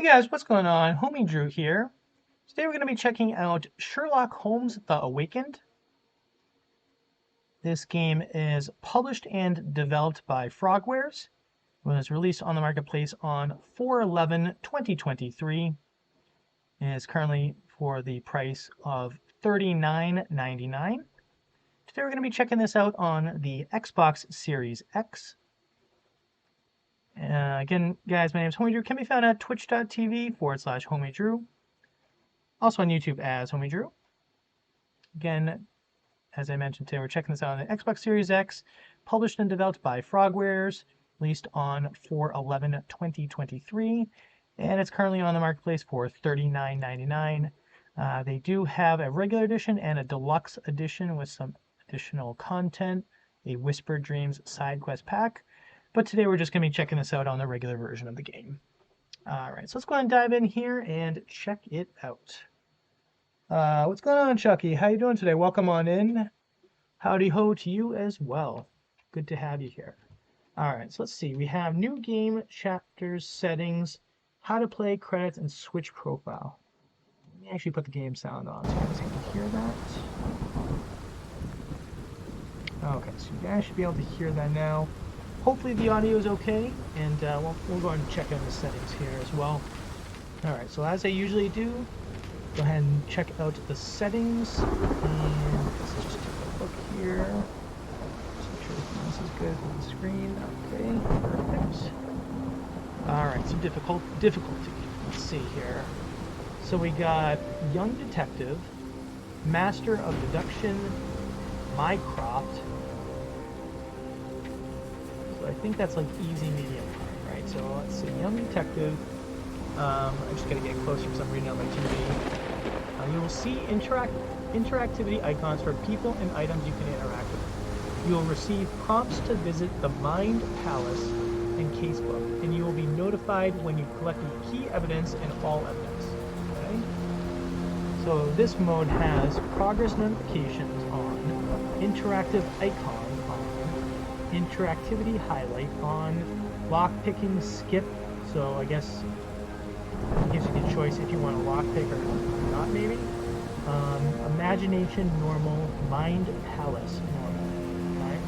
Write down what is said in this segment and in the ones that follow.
guys, what's going on? HomieDrew here. Today we're going to be checking out Sherlock Holmes The Awakened. This game is published and developed by Frogwares. It was released on the marketplace on 4/11/2023 and is currently for the price of $39.99. Today we're going to be checking this out on the Xbox Series X. Again, guys, my name is HomieDrew. Can be found at twitch.tv/HomieDrew. Also on YouTube as HomieDrew. Again, as I mentioned today, we're checking this out on the Xbox Series X, published and developed by Frogwares, released on 4/11/2023, and it's currently on the marketplace for $39.99. They do have a regular edition and a deluxe edition with some additional content, a Whispered Dreams side quest pack. But today we're just going to be checking this out on the regular version of the game. Alright, so let's go ahead and dive in here and check it out. What's going on, Chucky? How you doing today? Welcome on in. Howdy ho to you as well. Good to have you here. Alright, so let's see. We have new game, chapters, settings, how to play, credits, and switch profile. Let me actually put the game sound on so you guys can hear that. Okay, so you guys should be able to hear that now. Hopefully the audio is okay, and we'll go ahead and check out the settings here as well. Alright, so as I usually do, go ahead and check out the settings, and let's just take a look here. Just make sure this is good on the screen. Okay, perfect. Alright, so difficulty. Let's see here. So we got Young Detective, Master of Deduction, Mycroft. I think that's like easy, medium, right? So let's see, Young Detective. I'm just gonna get closer because I'm reading out my TV. You will see interactivity icons for people and items you can interact with. You will receive prompts to visit the Mind Palace and Casebook, and you will be notified when you've collected key evidence and all evidence. Okay? So this mode has progress notifications on, interactive icon, interactivity highlight on, lock picking skip, so I guess it gives you the choice if you want to lock pick or not, maybe. Imagination normal, mind palace normal. Okay?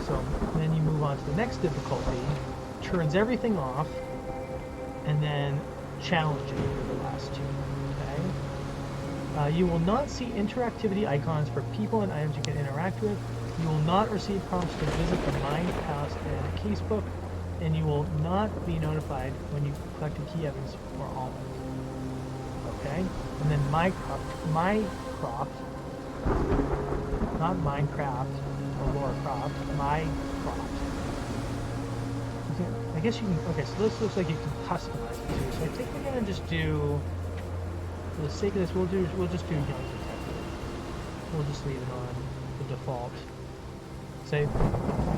So then you move on to the next difficulty, turns everything off, and then challenging for the last two. Okay? You will not see interactivity icons for people and items you can interact with. You will not receive prompts to visit the Mind Palace and Casebook, and you will not be notified when you collect key evidence for all of them. Okay? And then Mycroft, not Minecraft or Laura Croft, Mycroft. Okay, I guess you can, okay, so this looks like you can customize it too. So I think we're going to just do, for the sake of this, we'll just do Young Detective. We'll just leave it on the default. Say,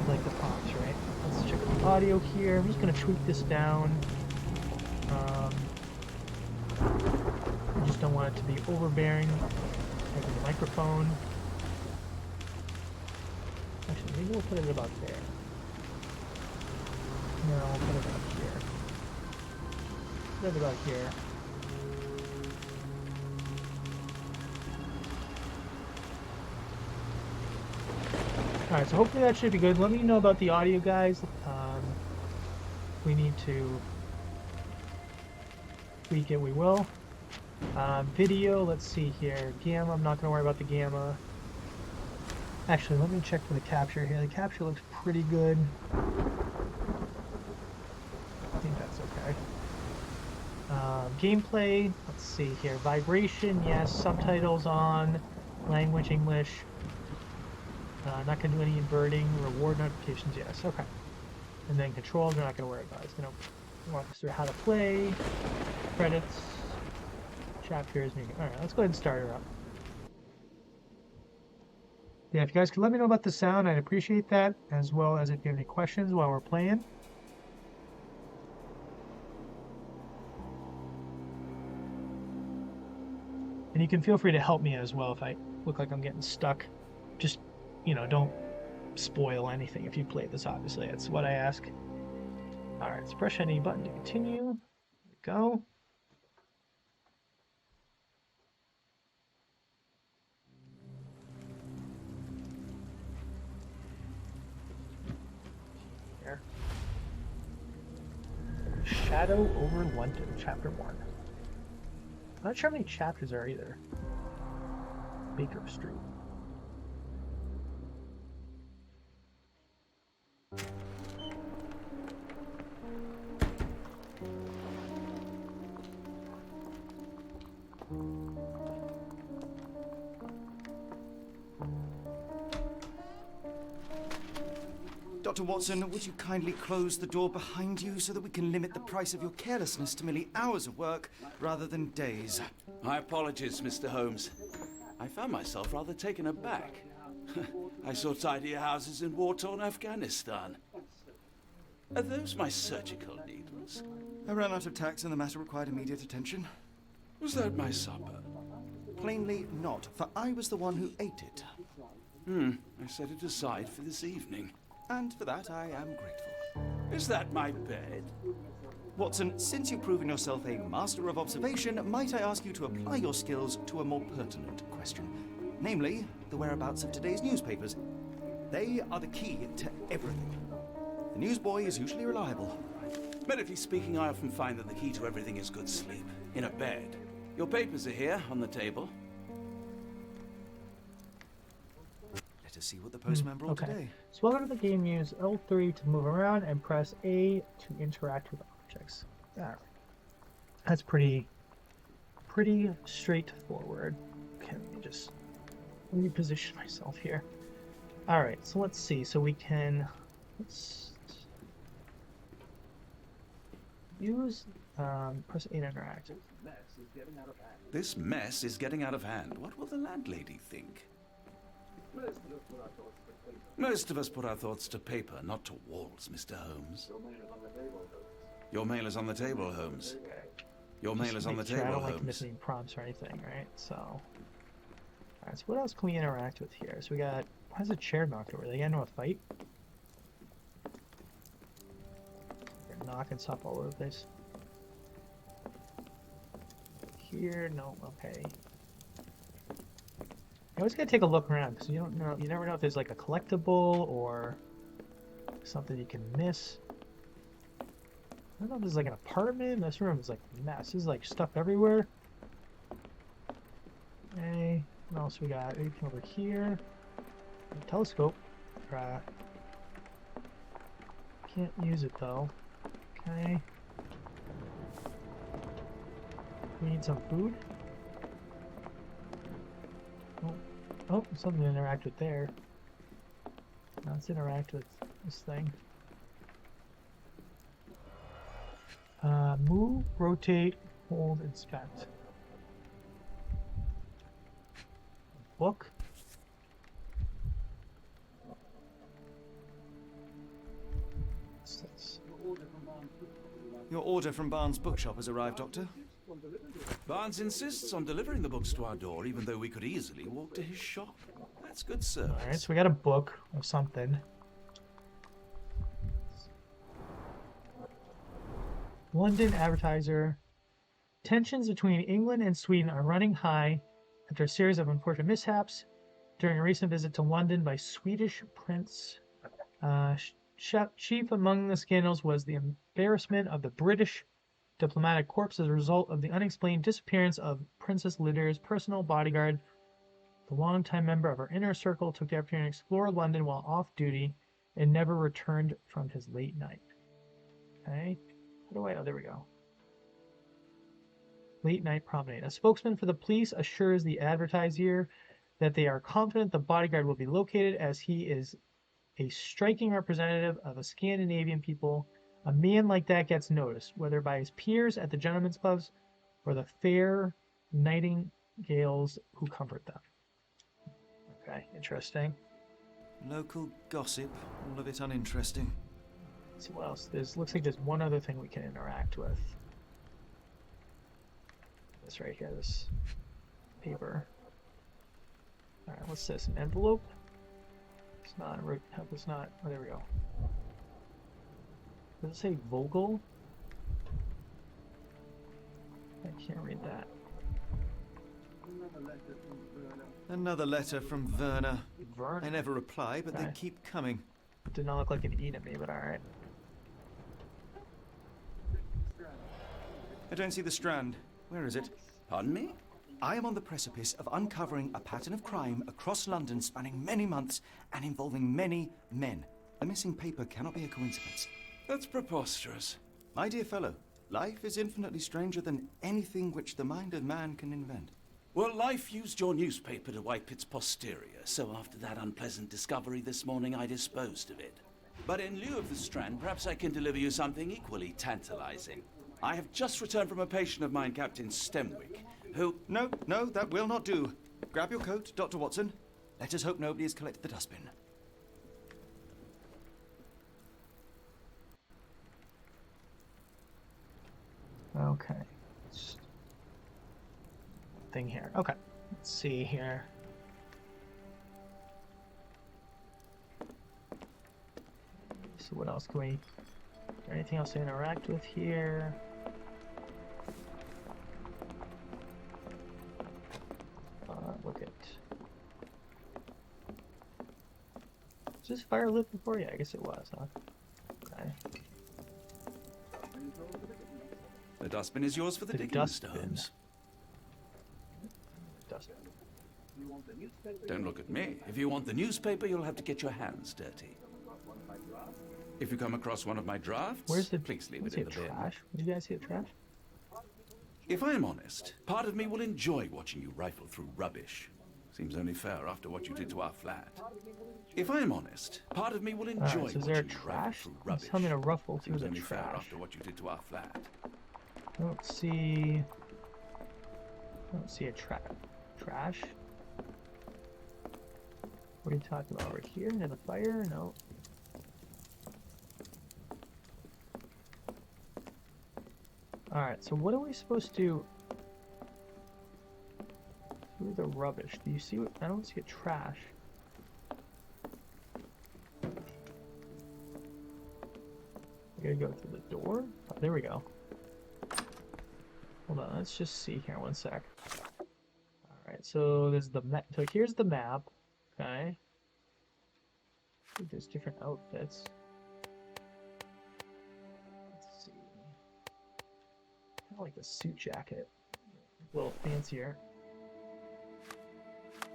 like the prompts, right? Let's check the audio here. I'm just going to tweak this down. I just don't want it to be overbearing. Maybe the microphone. Actually, maybe we'll put it about there. No, we'll put it about here. Put it about here. Alright, so hopefully that should be good. Let me know about the audio, guys. We need to tweak it, we will. Video, let's see here. Gamma, I'm not going to worry about the gamma. Actually, let me check for the capture here. The capture looks pretty good. I think that's okay. Gameplay, let's see here. Vibration, yes. Subtitles on. Language, English. Not going to do any inverting. Reward notifications, yes. Okay. And then controls, we're not going to worry about. It's going to walk us through how to play. Credits. Chapters. Alright, let's go ahead and start her up. Yeah, if you guys could let me know about the sound, I'd appreciate that. As well as if you have any questions while we're playing. And you can feel free to help me as well if I look like I'm getting stuck. Just, you know, don't spoil anything if you play this, obviously. That's what I ask. Alright, let's press any button to continue. There we go. Here. Shadow over London, Chapter 1. I'm not sure how many chapters there are either. Baker Street. Dr. Watson, would you kindly close the door behind you so that we can limit the price of your carelessness to merely hours of work rather than days? My apologies, Mr. Holmes. I found myself rather taken aback. I saw tidier houses in war-torn Afghanistan. Are those my surgical needles? I ran out of tacks and the matter required immediate attention. Was that my supper? Plainly not, for I was the one who ate it. I set it aside for this evening. And for that I am grateful. Is that my bed? Watson, since you've proven yourself a master of observation, might I ask you to apply your skills to a more pertinent question? Namely, the whereabouts of today's newspapers. They are the key to everything. The newsboy is usually reliable. Medically speaking, I often find that the key to everything is good sleep. In a bed. Your papers are here, on the table. Let us see what the postman brought today. So welcome to the game. Use L3 to move around and press A to interact with objects. Alright. That's pretty straightforward. Okay, let me just reposition myself here. Alright, so let's see. So we can use press A to interact. This mess is getting out of hand. What will the landlady think? Most of us put our thoughts to paper, not to walls, Mr. Holmes. Your mail is on the table, Holmes. Your mail is on the table, I don't Holmes. like missing prompts or anything, right? So, alright. So what else can we interact with here? So we got. Why is a chair knocked over? Are they getting into a fight? They're knocking stuff all over the place. Here, no. Okay. You always gotta take a look around because you don't know. You never know if there's like a collectible or something you can miss. I don't know if there's like an apartment. This room is like a mess. There's like stuff everywhere. Okay. What else we got? Anything over here? A telescope. Can't use it though. Okay. We need some food. Oh, something to interact with there. Now let's interact with this thing. Move, rotate, hold, inspect. Book. Your order from Barnes' bookshop has arrived, Doctor. Barnes insists on delivering the books to our door, even though we could easily walk to his shop. That's good service. Alright, so we got a book of something. London Advertiser. Tensions between England and Sweden are running high after a series of unfortunate mishaps during a recent visit to London by Swedish Prince. Chief among the scandals was the embarrassment of the British diplomatic corps as a result of the unexplained disappearance of Princess Lydia's personal bodyguard. The longtime member of her inner circle took the opportunity to explore London while off duty and never returned from his late night. Okay. How do I? Oh, there we go. Late night promenade. A spokesman for the police assures the advertiser that they are confident the bodyguard will be located as he is a striking representative of a Scandinavian people. A man like that gets noticed, whether by his peers at the gentlemen's clubs or the fair nightingales who comfort them. Okay, interesting. Local gossip, all of it uninteresting. Let's see what else. Looks like there's one other thing we can interact with. This right here, this paper. Alright, what's this? An envelope? It's not, it's not, oh, there we go. Does it say Vogel? I can't read that. Another letter from Werner. Vern. I never reply, but they keep coming. Did not look like an E to me, but alright. I don't see the Strand. Where is it? Pardon me? I am on the precipice of uncovering a pattern of crime across London spanning many months and involving many men. The missing paper cannot be a coincidence. That's preposterous. My dear fellow, life is infinitely stranger than anything which the mind of man can invent. Well, life used your newspaper to wipe its posterior, so after that unpleasant discovery this morning, I disposed of it. But in lieu of the Strand, perhaps I can deliver you something equally tantalizing. I have just returned from a patient of mine, Captain Stemwick, who... No, that will not do. Grab your coat, Dr. Watson. Let us hope nobody has collected the dustbin. Okay. Thing here. Okay. Let's see here. So what else can we... Is there anything else to interact with here? Look at... Is this fire lit before? Yeah, I guess it was, huh? Okay. The dustbin is yours for the digging, Mr. Holmes. Dustbin. Don't look at me. If you want the newspaper, you'll have to get your hands dirty. If you come across one of my drafts, Where's the... please leave it see in a the bin. trash? Did you guys see a trash? If I'm honest, part of me will enjoy watching you rifle through rubbish. Seems only fair after what you did to our flat. If I'm honest, part of me will enjoy Alright, so is there a watching you rifle trash? through It's rubbish. telling me to ruffle through Seems the only fair trash. after what you did to our flat. I don't see a trash. What are you talking about? Over here near the fire? No. Alright, so what are we supposed to... Through the rubbish. Do you see what... I don't see a trash. I gotta go through the door? Oh, there we go. Hold on, let's just see here, one sec. Alright, so there's the map. So here's the map. Okay. There's different outfits. Let's see. Kind of like the suit jacket. A little fancier. I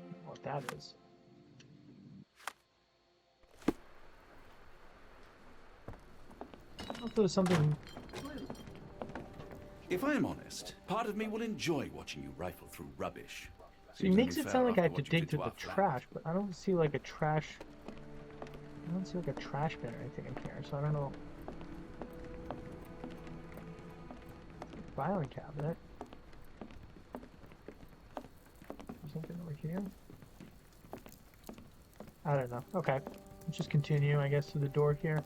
don't know what that is. I don't know if there was something... If I'm honest, part of me will enjoy watching you rifle through rubbish. So he makes it sound like I have to dig through the trash, but I don't see like a trash... I don't see like a trash bin or anything in here, so I don't know. Filing cabinet. Something over here? I don't know. Okay. Let's just continue, I guess, to the door here.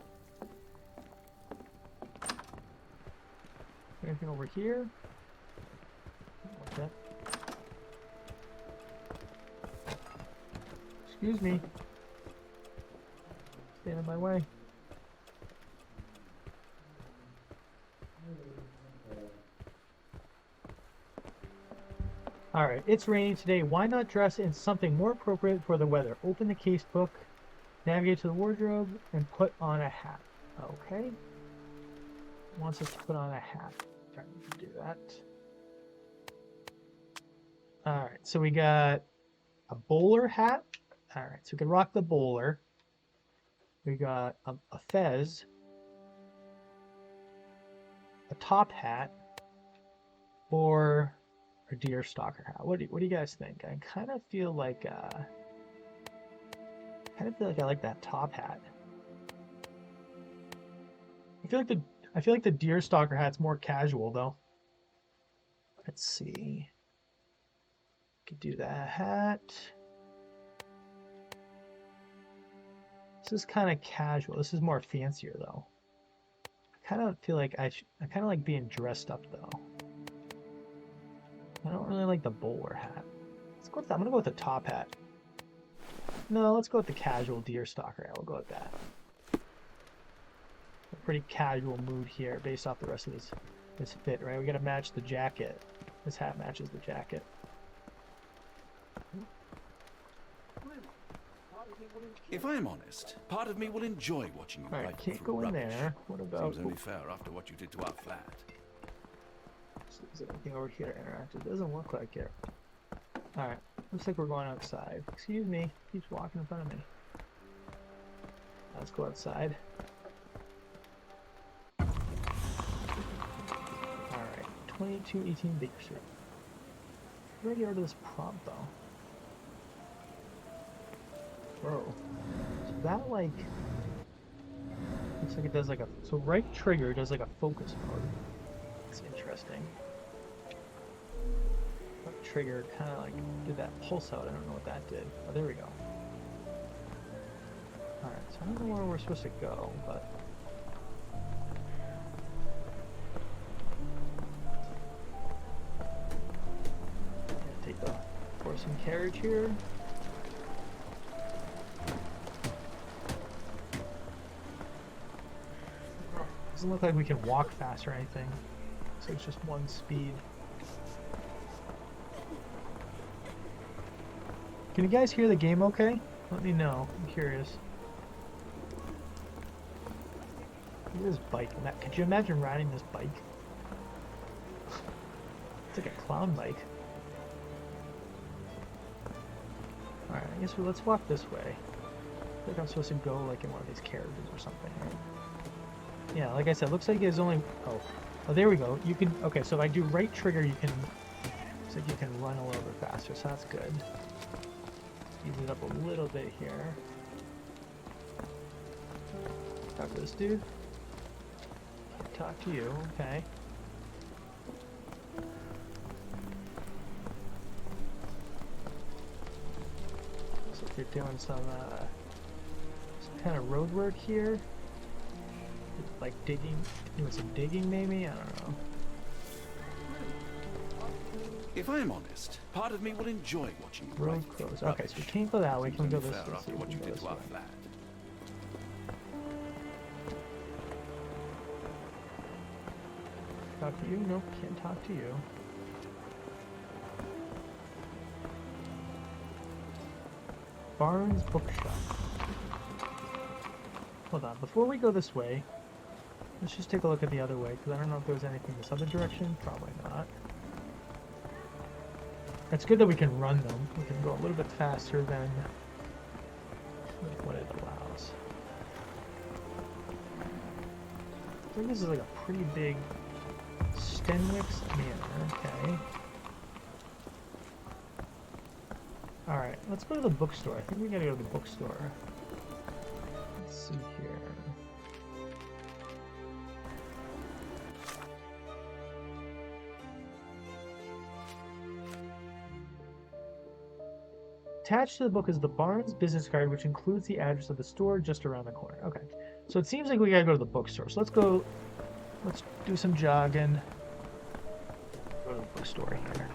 Anything over here? What's that? Excuse me. Stand in my way. Alright, it's raining today. Why not dress in something more appropriate for the weather? Open the case book, navigate to the wardrobe, and put on a hat. Okay. Wants us to put on a hat. Trying to do that. Alright, so we got a bowler hat. Alright, so we can rock the bowler. We got a fez. A top hat. Or a deer stalker hat. What do you guys think? I kind of feel like I like that top hat. I feel like the deer stalker hat's more casual though. Let's see. Could do that hat. This is kind of casual. This is more fancier though. I kind of feel like I kind of like being dressed up though. I don't really like the bowler hat. Let's go with that. I'm gonna go with the top hat. No, let's go with the casual deer stalker. Yeah, we'll go with that. A pretty casual mood here based off the rest of this fit, right? We gotta match the jacket. This hat matches the jacket. If I'm honest, part of me will enjoy watching you All right, rifle can't through go in rubbish. there. What about? Seems only fair after what you did to our flat. Is there anything over here to interact? It doesn't look like it. All right, looks like we're going outside. Excuse me, keeps walking in front of me. Let's go outside. All right, 2218 Baker Street. How do I get rid of this prompt though? Whoa. So that like looks like it does like a so right trigger does like a focus mode. It's interesting. Left trigger kind of like did that pulse out. I don't know what that did. Oh, there we go. All right, so I don't know where we're supposed to go, but take the horse and carriage here. Doesn't look like we can walk fast or anything, so it's just one speed. Can you guys hear the game okay? Let me know, I'm curious. Look at this bike. Could you imagine riding this bike? It's like a clown bike. Alright, I guess let's walk this way. I think I'm supposed to go like in one of these carriages or something, right? Yeah, like I said, looks like there's only... Oh, there we go. You can... Okay, so if I do right trigger, you can... Looks like you can run a little bit faster, so that's good. Speed it up a little bit here. Talk to this dude. Can't talk to you, okay. So if you're doing some kind of road work here. Like digging, doing some digging maybe? I don't know. If I'm honest, part of me will enjoy watching you Road rifle through closed. Okay, so we can't go that way. Can we go this way? Fair after what you did to our flat. Talk to you? Nope, can't talk to you. Barnes Bookshop. Hold on, before we go this way, let's just take a look at the other way, because I don't know if there's anything this other direction. Probably not. It's good that we can run them. We can go a little bit faster than what it allows. I think this is like a pretty big Stenwick's Manor, okay. Alright, let's go to the bookstore. I think we gotta go to the bookstore. Let's see here. Attached to the book is the Barnes business card, which includes the address of the store just around the corner. Okay, so it seems like we gotta go to the bookstore. So let's go, let's do some jogging. Go to the bookstore here.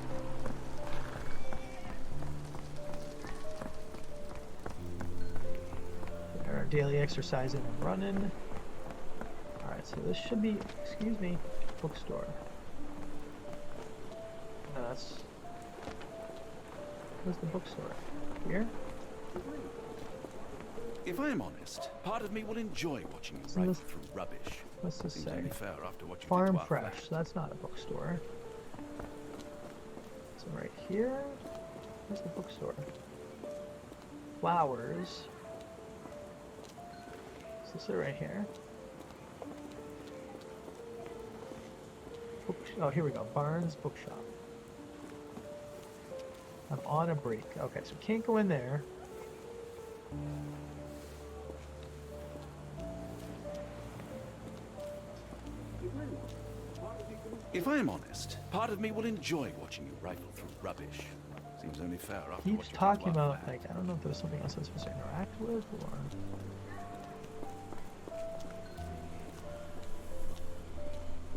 Our daily exercising and running. Alright, so this should be, excuse me, bookstore. No, that's, where's the bookstore? Here? If I'm honest, part of me will enjoy watching you So rifle this- through rubbish. What's this Seems say? only fair after what you Farm did to our Fresh, flat. so that's not a bookstore. So right here, where's the bookstore? Flowers. Is this it right here? Oh, here we go. Barnes Bookshop. I'm on a break. Okay, so we can't go in there. If I'm honest, part of me will enjoy watching you rifle through rubbish. Seems only fair after what Keeps you did to talking our about, flat. like, I don't know if there's something else I'm supposed to interact with, or...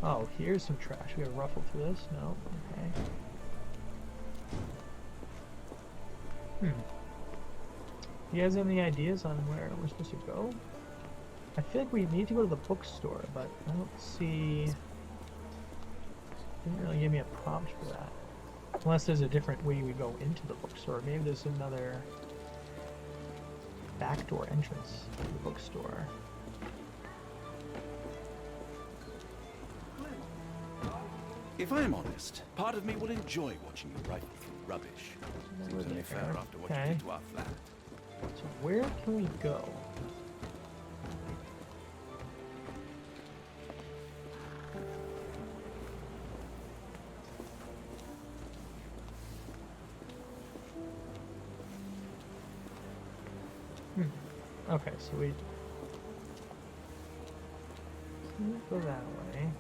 Oh, here's some trash. We gotta ruffle through this? No? Okay. You guys have any ideas on where we're supposed to go? I feel like we need to go to the bookstore, but I don't see... Didn't really give me a prompt for that. Unless there's a different way we go into the bookstore. Maybe there's another backdoor entrance to the bookstore. If I am honest, part of me will enjoy watching you rifle through rubbish. Seems only fair after what you did to our flat. So where can we go? Okay, so we go that way.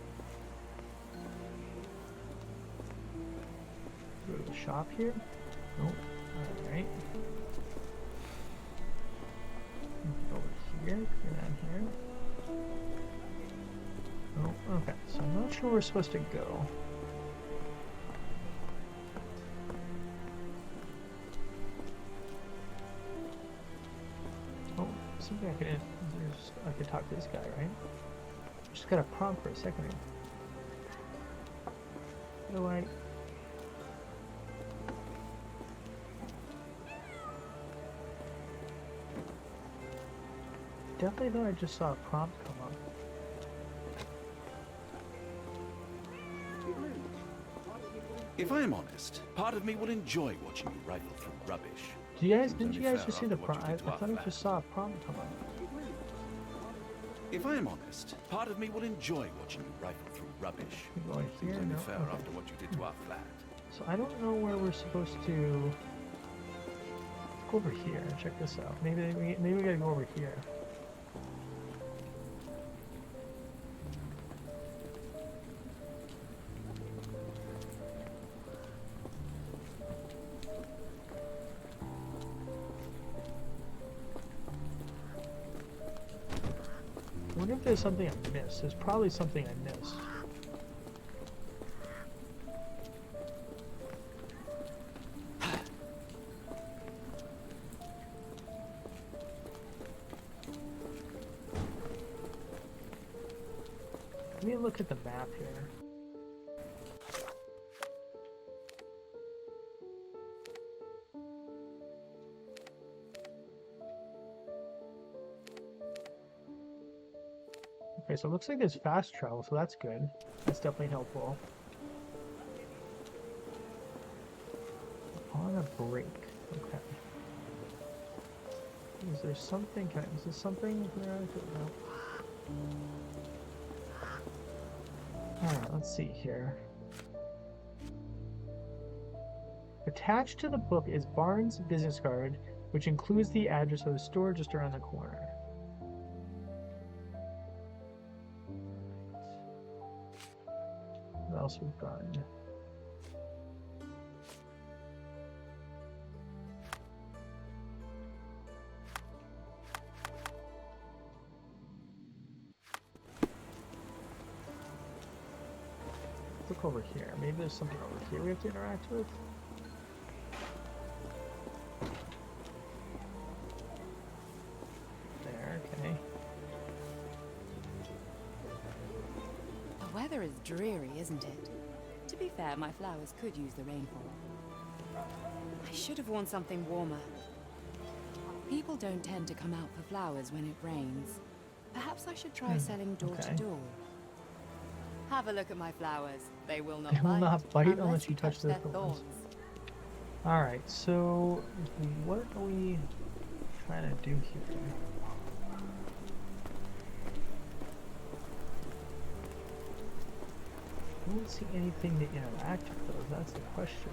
Go to the shop here. Nope. Alright. Over here. Go down here. Oh, okay. So I'm not sure where we're supposed to go. I could talk to this guy, right? Just got a prompt for a second. How do I... Definitely thought I just saw a prompt come up. If I am honest, part of me will enjoy watching you rifle through rubbish. Didn't you guys just see the prompt? I thought I just saw a prompt come up. If I am honest, part of me will enjoy watching you rifle through rubbish. Going here? Seems only No? fair Okay. after what you did to our flat. So I don't know where we're supposed to go over here. Check this out. Maybe we gotta go over here. I wonder if there's something I missed. There's probably something I missed. Let me look at the map here. Okay, so it looks like there's fast travel, so that's good. That's definitely helpful. On a break. Okay. Is there something? Is there something there? I don't know. Alright, let's see here. Attached to the book is Barnes' business card, which includes the address of the store just around the corner. What else we've got? Look over here. Maybe there's something over here we have to interact with. There, okay. The weather is dreary, isn't it? To be fair, my flowers could use the rainfall. I should have worn something warmer. People don't tend to come out for flowers when it rains. Perhaps I should try selling door to door. Have a look at my flowers. They will not They will not bite unless unless you touch their thorns. Alright, so what are we trying to do here? I don't see anything to interact with those, that's the question.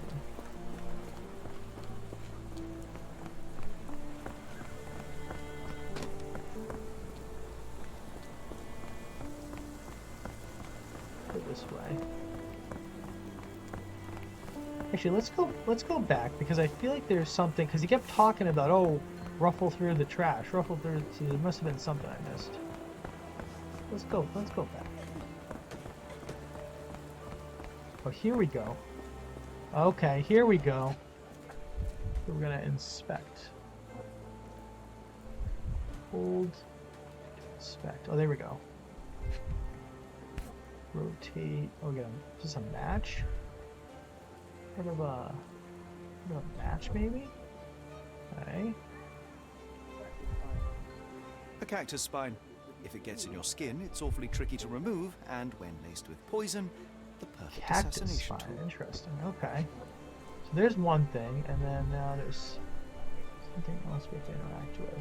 Go this way. Actually, let's go back because I feel like there's something, because he kept talking about, oh, ruffle through the trash, ruffle through, so there must have been something I missed. Let's go back. Oh, here we go. Okay, here we go. We're gonna inspect. Hold. Inspect. Oh, there we go. Rotate. Oh, yeah. Just a match? Kind of a match, maybe? Okay. A cactus spine. If it gets in your skin, it's awfully tricky to remove, and when laced with poison, the perfect Cactus assassination spine. tool. Interesting. Okay. So there's one thing, and then now there's something else we have to interact with.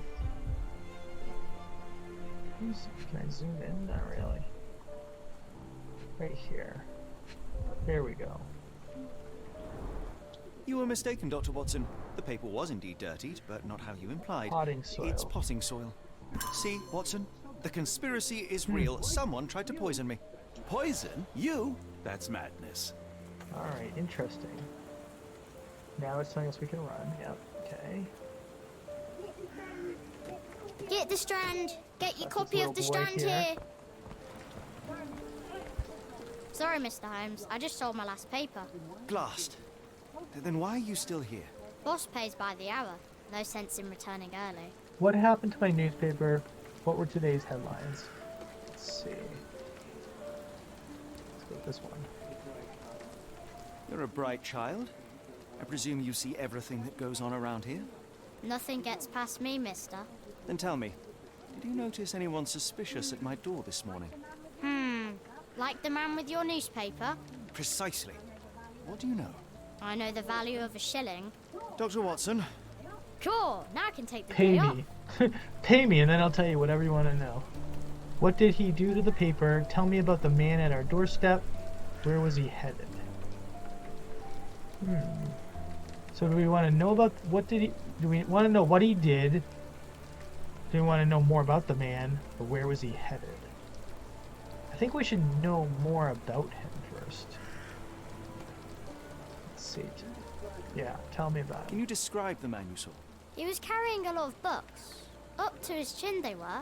Can I zoom in? Not really. Right here. There we go. You were mistaken, Dr. Watson. The paper was indeed dirtied, but not how you implied. Potting soil. It's potting soil. See, Watson? The conspiracy is real. Someone tried to poison me. Poison? You? That's madness. Alright, interesting. Now it's telling us we can run. Yep, okay. Get the strand. Get your That's copy this of the little boy strand here. here. Sorry, Mr. Holmes. I just sold my last paper. Blast. Then why are you still here? Boss pays by the hour. No sense in returning early. What happened to my newspaper? What were today's headlines? Let's see. Let's go with this one. You're a bright child. I presume you see everything that goes on around here? Nothing gets past me, mister. Then tell me, did you notice anyone suspicious at my door this morning? Like the man with your newspaper? Precisely. What do you know? I know the value of a shilling. Dr. Watson, Cool, now I can take the Pay day off. me. Pay me, and then I'll tell you whatever you want to know. What did he do to the paper? Tell me about the man at our doorstep. Where was he headed? So do we want to know about what did he... Do we want to know what he did? Do we want to know more about the man? Or where was he headed? I think we should know more about him first. Let's see. Yeah, tell me about can him. you describe the man you saw? He was carrying a lot of books. Up to his chin they were.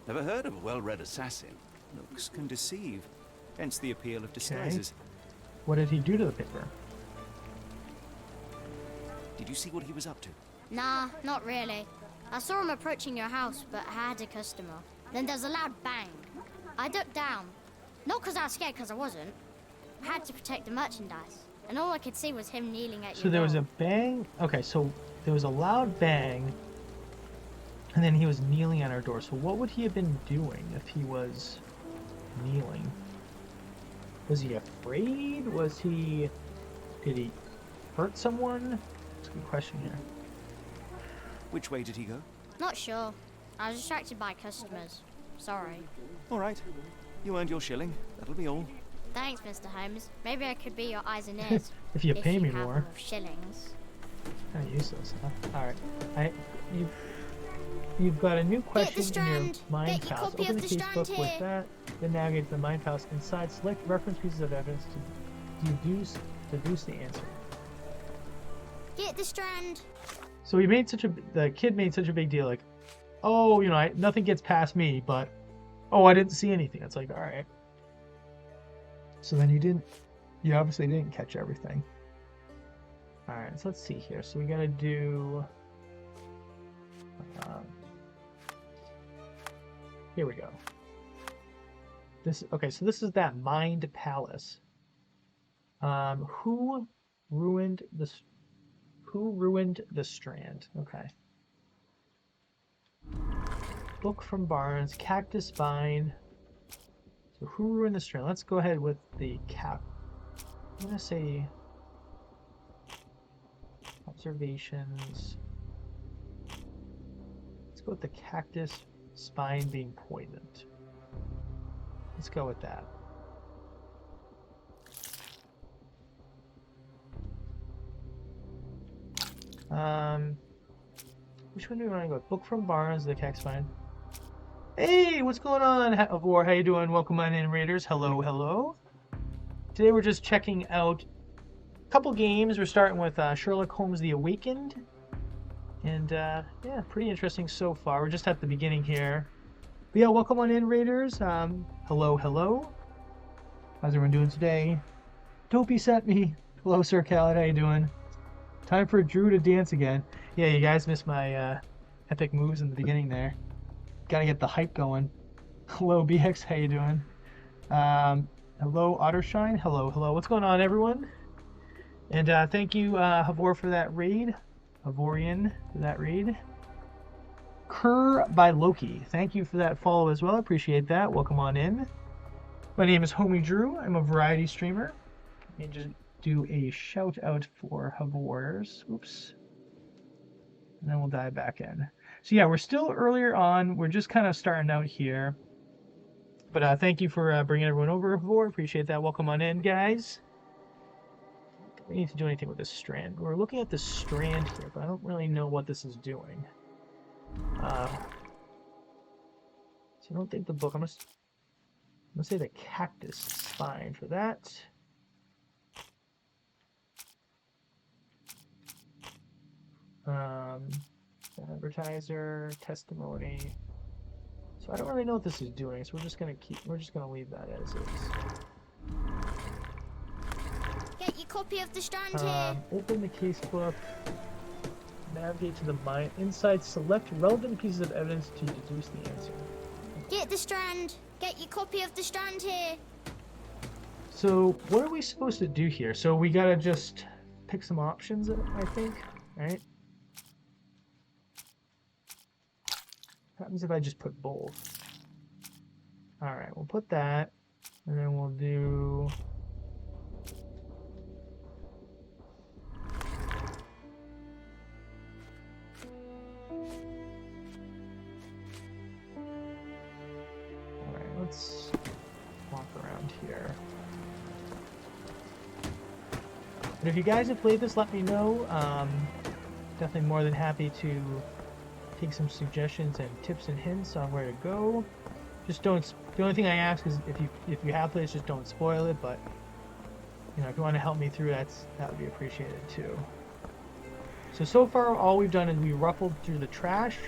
Never heard of a well-read assassin. Looks can deceive. Hence the appeal of disguises. What did he do to the paper? Did you see what he was up to? Nah, not really. I saw him approaching your house, but I had a customer. Then there's a loud bang. I ducked down. Not because I was scared, because I wasn't. I had to protect the merchandise. And all I could see was him kneeling at So your there was a door. bang. Okay, so there was a loud bang, and then he was kneeling at our door. So what would he have been doing if he was kneeling? Was he afraid? Was he... Did he hurt someone? That's a good question here. Which way did he go? Not sure. I was distracted by customers. Sorry. All right. You earned your shilling. That'll be all. Thanks, Mr. Holmes. Maybe I could be your eyes and ears. If you pay me have more. shillings. Kind of useless, huh? Alright. You've got a new question in your strand. mind Get your house. copy Open of the the case strand book with here. that. Then navigate to the mind house. Inside, select reference pieces of evidence to deduce the answer. Get the strand. So the kid made such a big deal, like, oh, nothing gets past me, but, oh, I didn't see anything. It's like, all right. So then you obviously didn't catch everything. All right, so let's see here. So we gotta do, here we go. Okay, so this is that Mind Palace. Who ruined the strand? Okay. Book from Barnes, Cactus Spine. So who ruined the strand? Let's go ahead with the cap. I'm gonna say observations. Let's go with the Cactus Spine being poisoned. Let's go with that. Which one do we want to go with? Book from Barnes, the Cactus Spine. Hey, what's going on, Avor? How you doing? Welcome on in, Raiders. Hello, hello. Today we're just checking out a couple games. We're starting with Sherlock Holmes: The Awakened, and yeah, pretty interesting so far. We're just at the beginning here. But yeah, welcome on in, Raiders. Hello, hello. How's everyone doing today? Dopey sent me. Hello, Sir Khaled. How you doing? Time for Drew to dance again. Yeah, you guys missed my epic moves in the beginning there. Gotta get the hype going. Hello, BX. How you doing? Hello, Ottershine. Hello, hello. What's going on, everyone? And thank you, Havor, for that raid. Havorian for that raid. Kerr by Loki. Thank you for that follow as well. Appreciate that. Welcome on in. My name is HomieDrew. I'm a variety streamer. Let me just do a shout out for Havors. Oops. And then we'll dive back in. So yeah, we're still earlier on. We're just kind of starting out here. But thank you for bringing everyone over, Havor. Appreciate that. Welcome on in, guys. We need to do anything with this strand. We're looking at this strand here, but I don't really know what this is doing. So I don't think the book. I'm gonna say the cactus spine for that. Advertiser, testimony. So I don't really know what this is doing, so we're just gonna leave that as is. Get your copy of the strand here. Open the casebook. Navigate to the mine. Inside, select relevant pieces of evidence to deduce the answer. Get the strand. Get your copy of the strand here. So what are we supposed to do here? So we gotta just pick some options, I think, right? What happens if I just put both? All right, we'll put that, and then we'll do. All right, let's walk around here. But if you guys have played this, let me know. Definitely more than happy to take some suggestions and tips and hints on where to go. Just don't. The only thing I ask is if you have played, just don't spoil it. But you know, if you want to help me through, that would be appreciated too. So far, all we've done is we ruffled through the trash,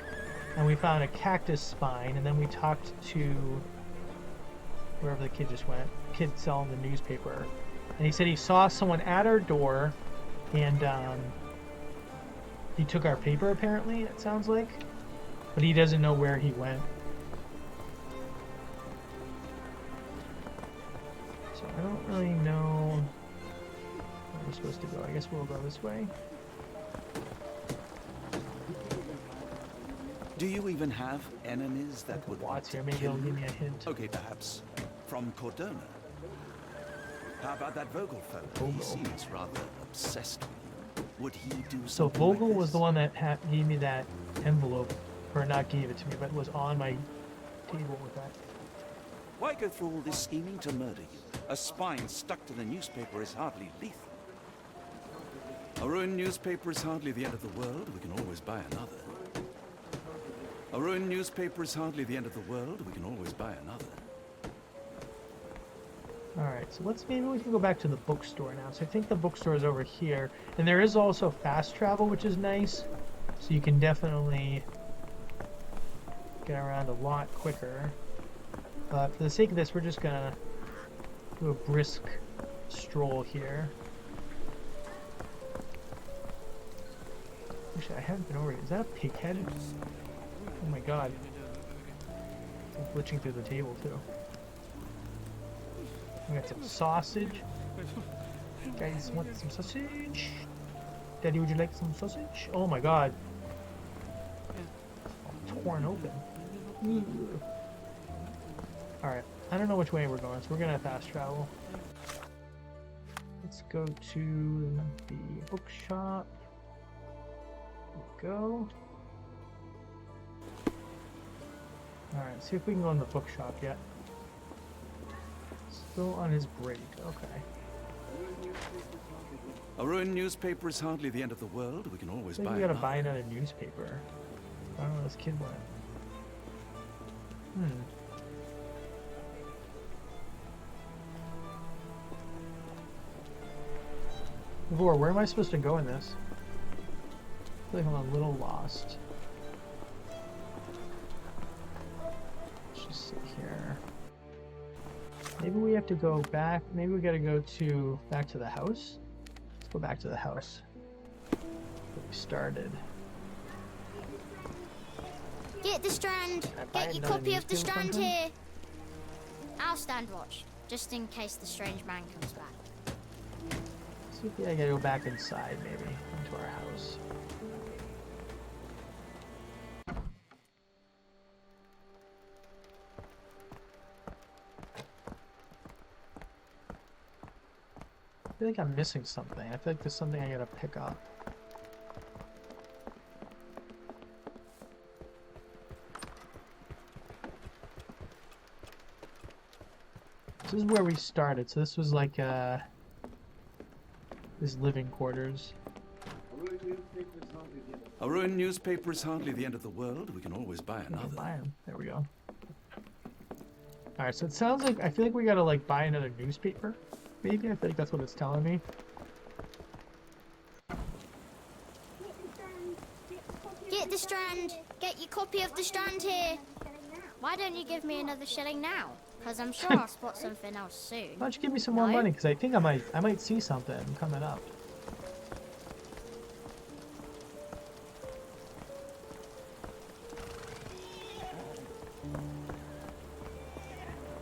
and we found a cactus spine, and then we talked to wherever the kid just went. Kid selling the newspaper, and he said he saw someone at our door, and he took our paper. Apparently, it sounds like, but he doesn't know where he went. So I don't really know where we're supposed to go. I guess we'll go this way. Do you even have enemies that would want Watts to here. Maybe kill he'll give you? me a hint. Okay, perhaps from Cordona. How about that Vogel fellow? He Vogel. seems rather obsessed with you. Would he do So something Vogel like was this? the one that gave me that envelope, or not gave it to me, but was on my table with that. Why go through all this scheming to murder you? A spine stuck to the newspaper is hardly lethal. A ruined newspaper is hardly the end of the world. We can always buy another. A ruined newspaper is hardly the end of the world. We can always buy another. Alright, so maybe we can go back to the bookstore now. So I think the bookstore is over here. And there is also fast travel, which is nice. So you can definitely get around a lot quicker. But for the sake of this, we're just gonna do a brisk stroll here. Actually, I haven't been over here. Is that a pig head? Oh my god. It's glitching through the table too. We got some sausage. Guys want some sausage? Daddy, would you like some sausage? Oh my god. All torn open. Ooh. Alright, I don't know which way we're going, so we're gonna fast travel. Let's go to the bookshop. There we go. Alright, see if we can go in the bookshop yet. Still on his break, okay. A ruined newspaper is hardly the end of the world. We can always I think buy we gotta another. buy another newspaper. I don't know where this kid went. Vor, where am I supposed to go in this? I feel like I'm a little lost. Let's just sit here. Maybe we have to go back. Maybe we gotta go back to the house. Let's go back to the house. Where we started. Get Get the strand. Can I buy Get your another copy of the newspaper strand sometime? here. I'll stand watch, just in case the strange man comes back. See if I gotta go back inside, maybe, into our house. I feel like I'm missing something. I feel like there's something I gotta pick up. This is where we started, so this was like his living quarters. A ruined newspaper is hardly the end of the world. We can always buy We can another. buy 'em. There we go. Alright, so it sounds like, I feel like we gotta like buy another newspaper. Maybe, I feel like that's what it's telling me. Get the strand. Get your copy of the strand here. Why don't you give me another shilling now? Because I'm sure I'll spot something else soon. Why don't you give me some more No? money? Because I think I might see something coming up.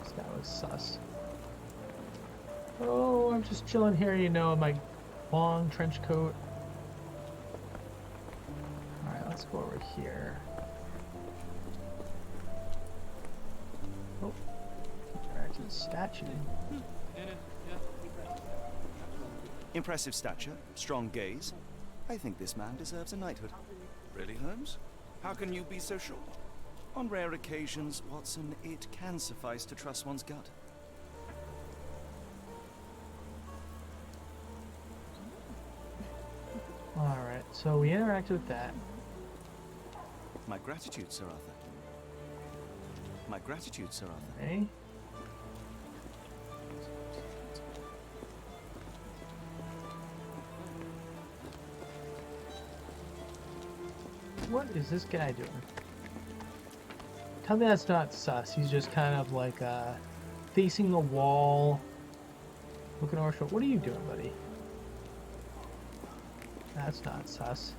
This guy was sus. Oh, I'm just chilling here, you know, in my long trench coat. Alright, let's go over here. Oh, interactive statue. Impressive stature, strong gaze. I think this man deserves a knighthood. Really, Holmes? How can you be so sure? On rare occasions, Watson, it can suffice to trust one's gut. Alright, so we interacted with that. My gratitude, Sir Arthur. My gratitude, Sir Arthur. Okay. What is this guy doing? Tell me that's not sus. He's just kind of like facing the wall, looking over. What are you doing, buddy? That's not sus.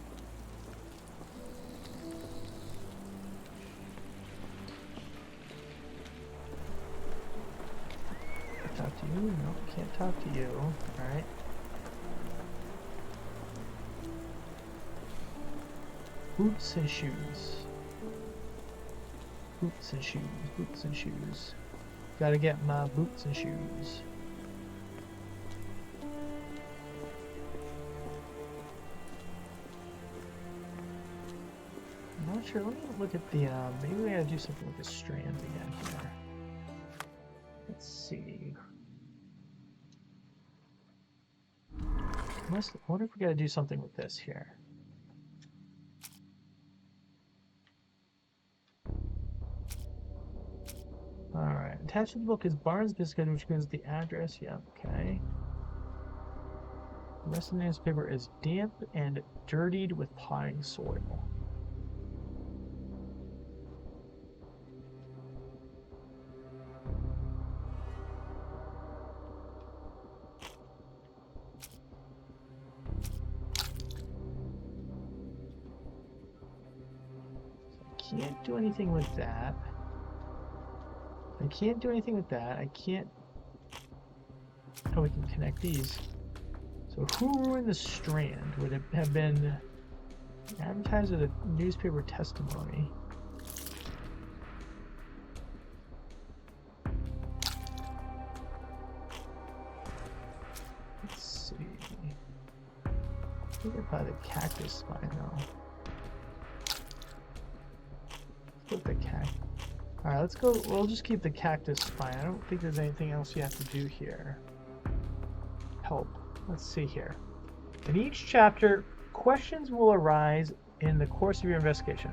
Talk to you? No, can't talk to you. Alright. Boots and shoes. Boots and shoes. Boots and shoes. Gotta get my boots and shoes. I'm not sure. Let me look at the, maybe we gotta do something with the strands again here. Let's see. I wonder if we gotta do something with this here. Alright, attached to the book is Barnes Biscuit, which gives the address. Yeah, okay. The rest of the newspaper is damp and dirtied with potting soil. So I can't do anything with that. I can't do anything with that. I can't... Oh, we can connect these. So who ruined the strand? Would it have been advertised with a newspaper testimony? Let's see. I think they're probably the cactus spine though. Let's put the cactus. Alright, let's go. We'll just keep the cactus spine. I don't think there's anything else you have to do here. Help. Let's see here. In each chapter, questions will arise in the course of your investigation.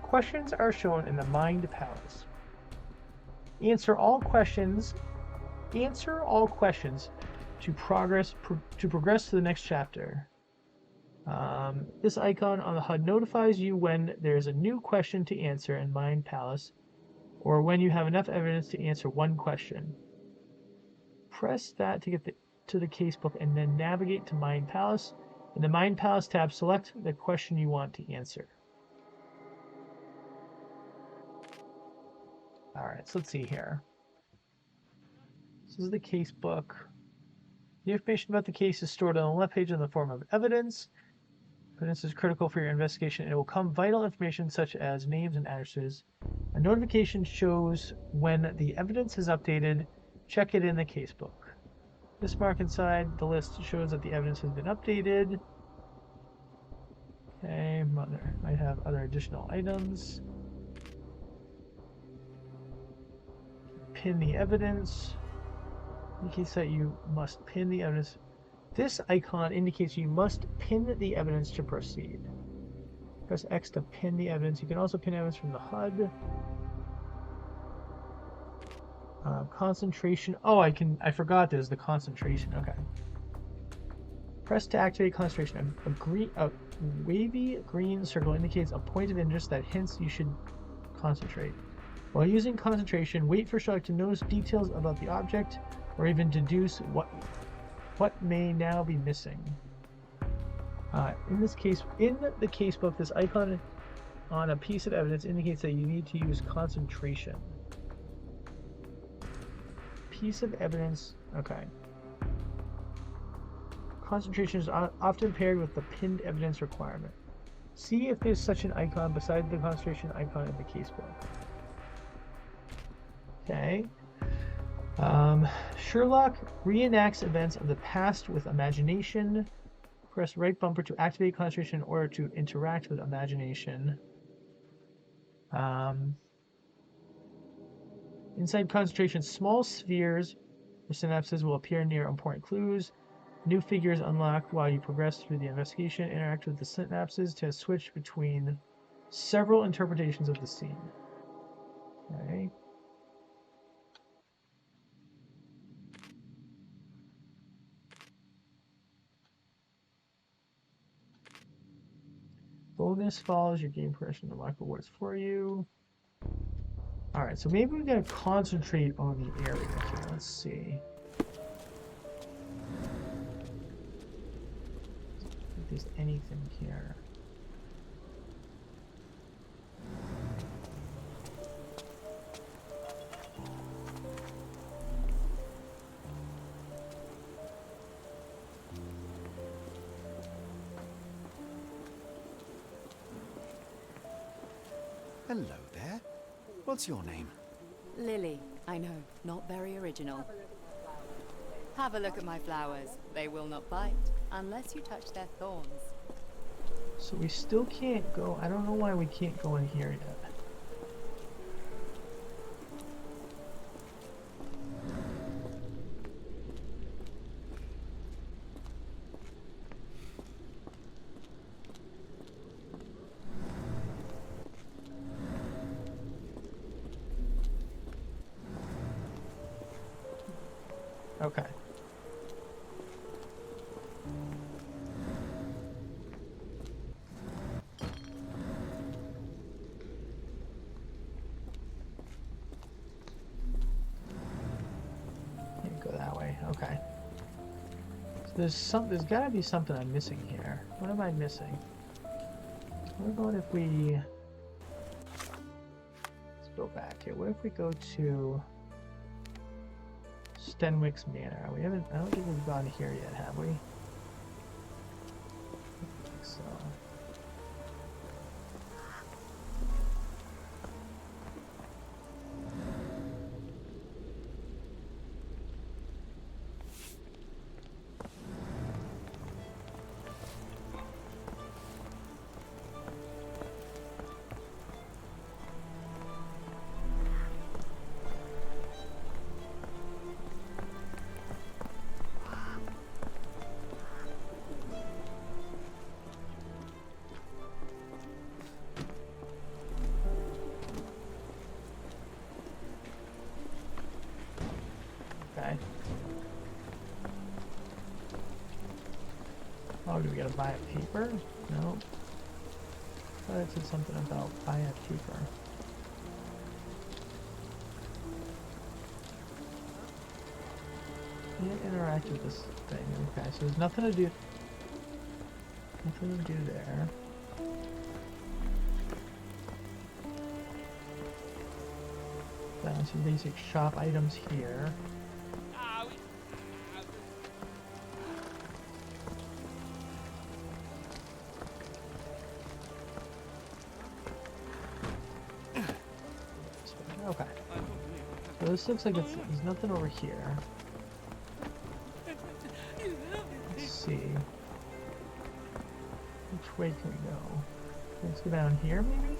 Questions are shown in the Mind Palace. Answer all questions to progress to the next chapter. This icon on the HUD notifies you when there's a new question to answer in Mind Palace, or when you have enough evidence to answer one question. Press that to get to the casebook and then navigate to Mind Palace. In the Mind Palace tab, select the question you want to answer. All right, so let's see here. This is the case book. The information about the case is stored on the left page in the form of evidence. Evidence is critical for your investigation. It will come vital information such as names and addresses. A notification shows when the evidence is updated. Check it in the case book. This mark inside the list shows that the evidence has been updated. Okay, mother might have other additional items. Pin the evidence. Indicates that you must pin the evidence. This icon indicates you must pin the evidence to proceed. Press X to pin the evidence. You can also pin evidence from the HUD. Concentration. Oh, I forgot there's the concentration. Okay. Press to activate concentration. A wavy green circle indicates a point of interest that hints you should concentrate. While using concentration, wait for Sherlock to notice details about the object or even deduce what may now be missing. In the case book, this icon on a piece of evidence indicates that you need to use concentration. Piece of evidence. Okay. Concentration is often paired with the pinned evidence requirement. See if there's such an icon beside the concentration icon in the case book. Okay. Sherlock reenacts events of the past with imagination. Press right bumper to activate concentration in order to interact with imagination. Inside concentration, small spheres or synapses will appear near important clues. New figures unlocked while you progress through the investigation. Interact with the synapses to switch between several interpretations of the scene. Okay. Bonus follows your game progression to unlock rewards for you. Alright, so maybe we gotta concentrate on the area here. Let's see. If there's anything here. Hello there. What's your name? Lily, I know, not very original. Have a look at my flowers. They will not bite unless you touch their thorns. So we still can't go. I don't know why we can't go in here yet. Okay. Can't go that way. Okay. So there's gotta be something I'm missing here. What am I missing? What about if we... Let's go back here. What if we go to... Stenwick's Manor. I don't think we've gone here yet, have we? I don't think so. Okay. Oh, do we gotta buy a paper? No. I thought it said something about buy a paper. Can't interact with this thing. Okay, so there's nothing to do. Nothing to do there. found some basic shop items here. Okay. So this looks like there's nothing over here. Let's see. Which way can we go? Let's go down here, maybe?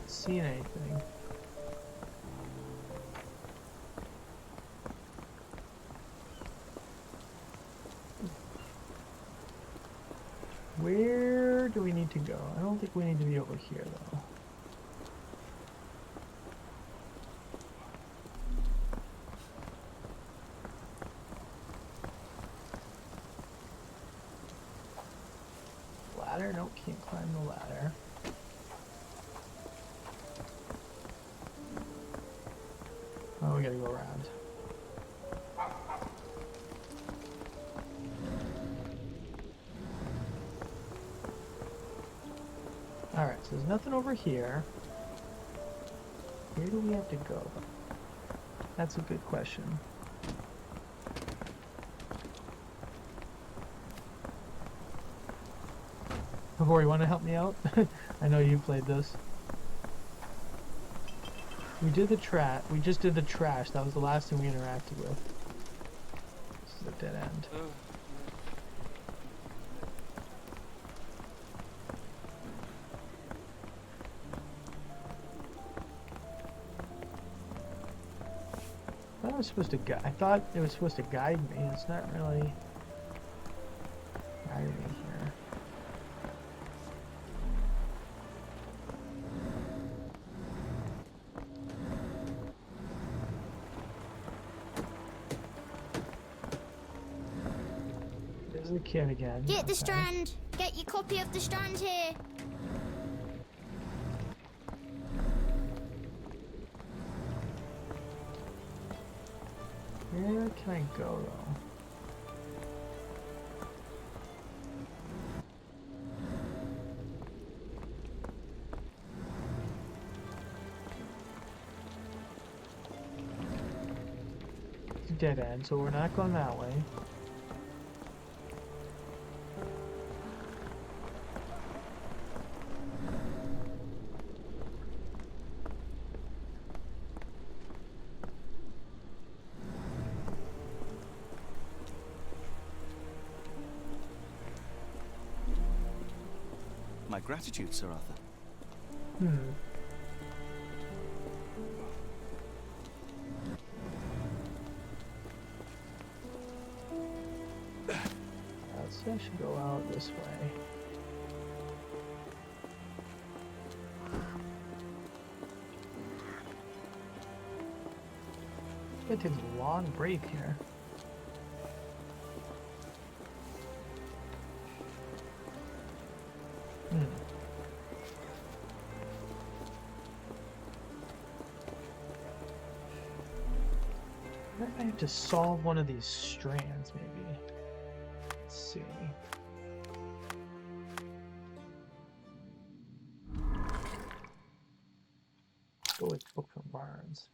Seeing anything. Where do we need to go? I don't think we need to be over here though. Ladder? Nope, can't climb the ladder. Oh, we gotta go around. Alright, so there's nothing over here. Where do we have to go? That's a good question. Before you want to help me out? I know you played this. We did the trash. We just did the trash. That was the last thing we interacted with. This is a dead end. I thought it was supposed to I thought it was supposed to guide me. It's not really guiding me here. There's the kid again. Get the strand. Get your copy of the strand here. Where can I go though? It's a dead end, so we're not going that way. My gratitude, Sir Arthur. So I should go out this way. It takes a long break here. I have to solve one of these strands, maybe. Let's see. Go with book from Barnes.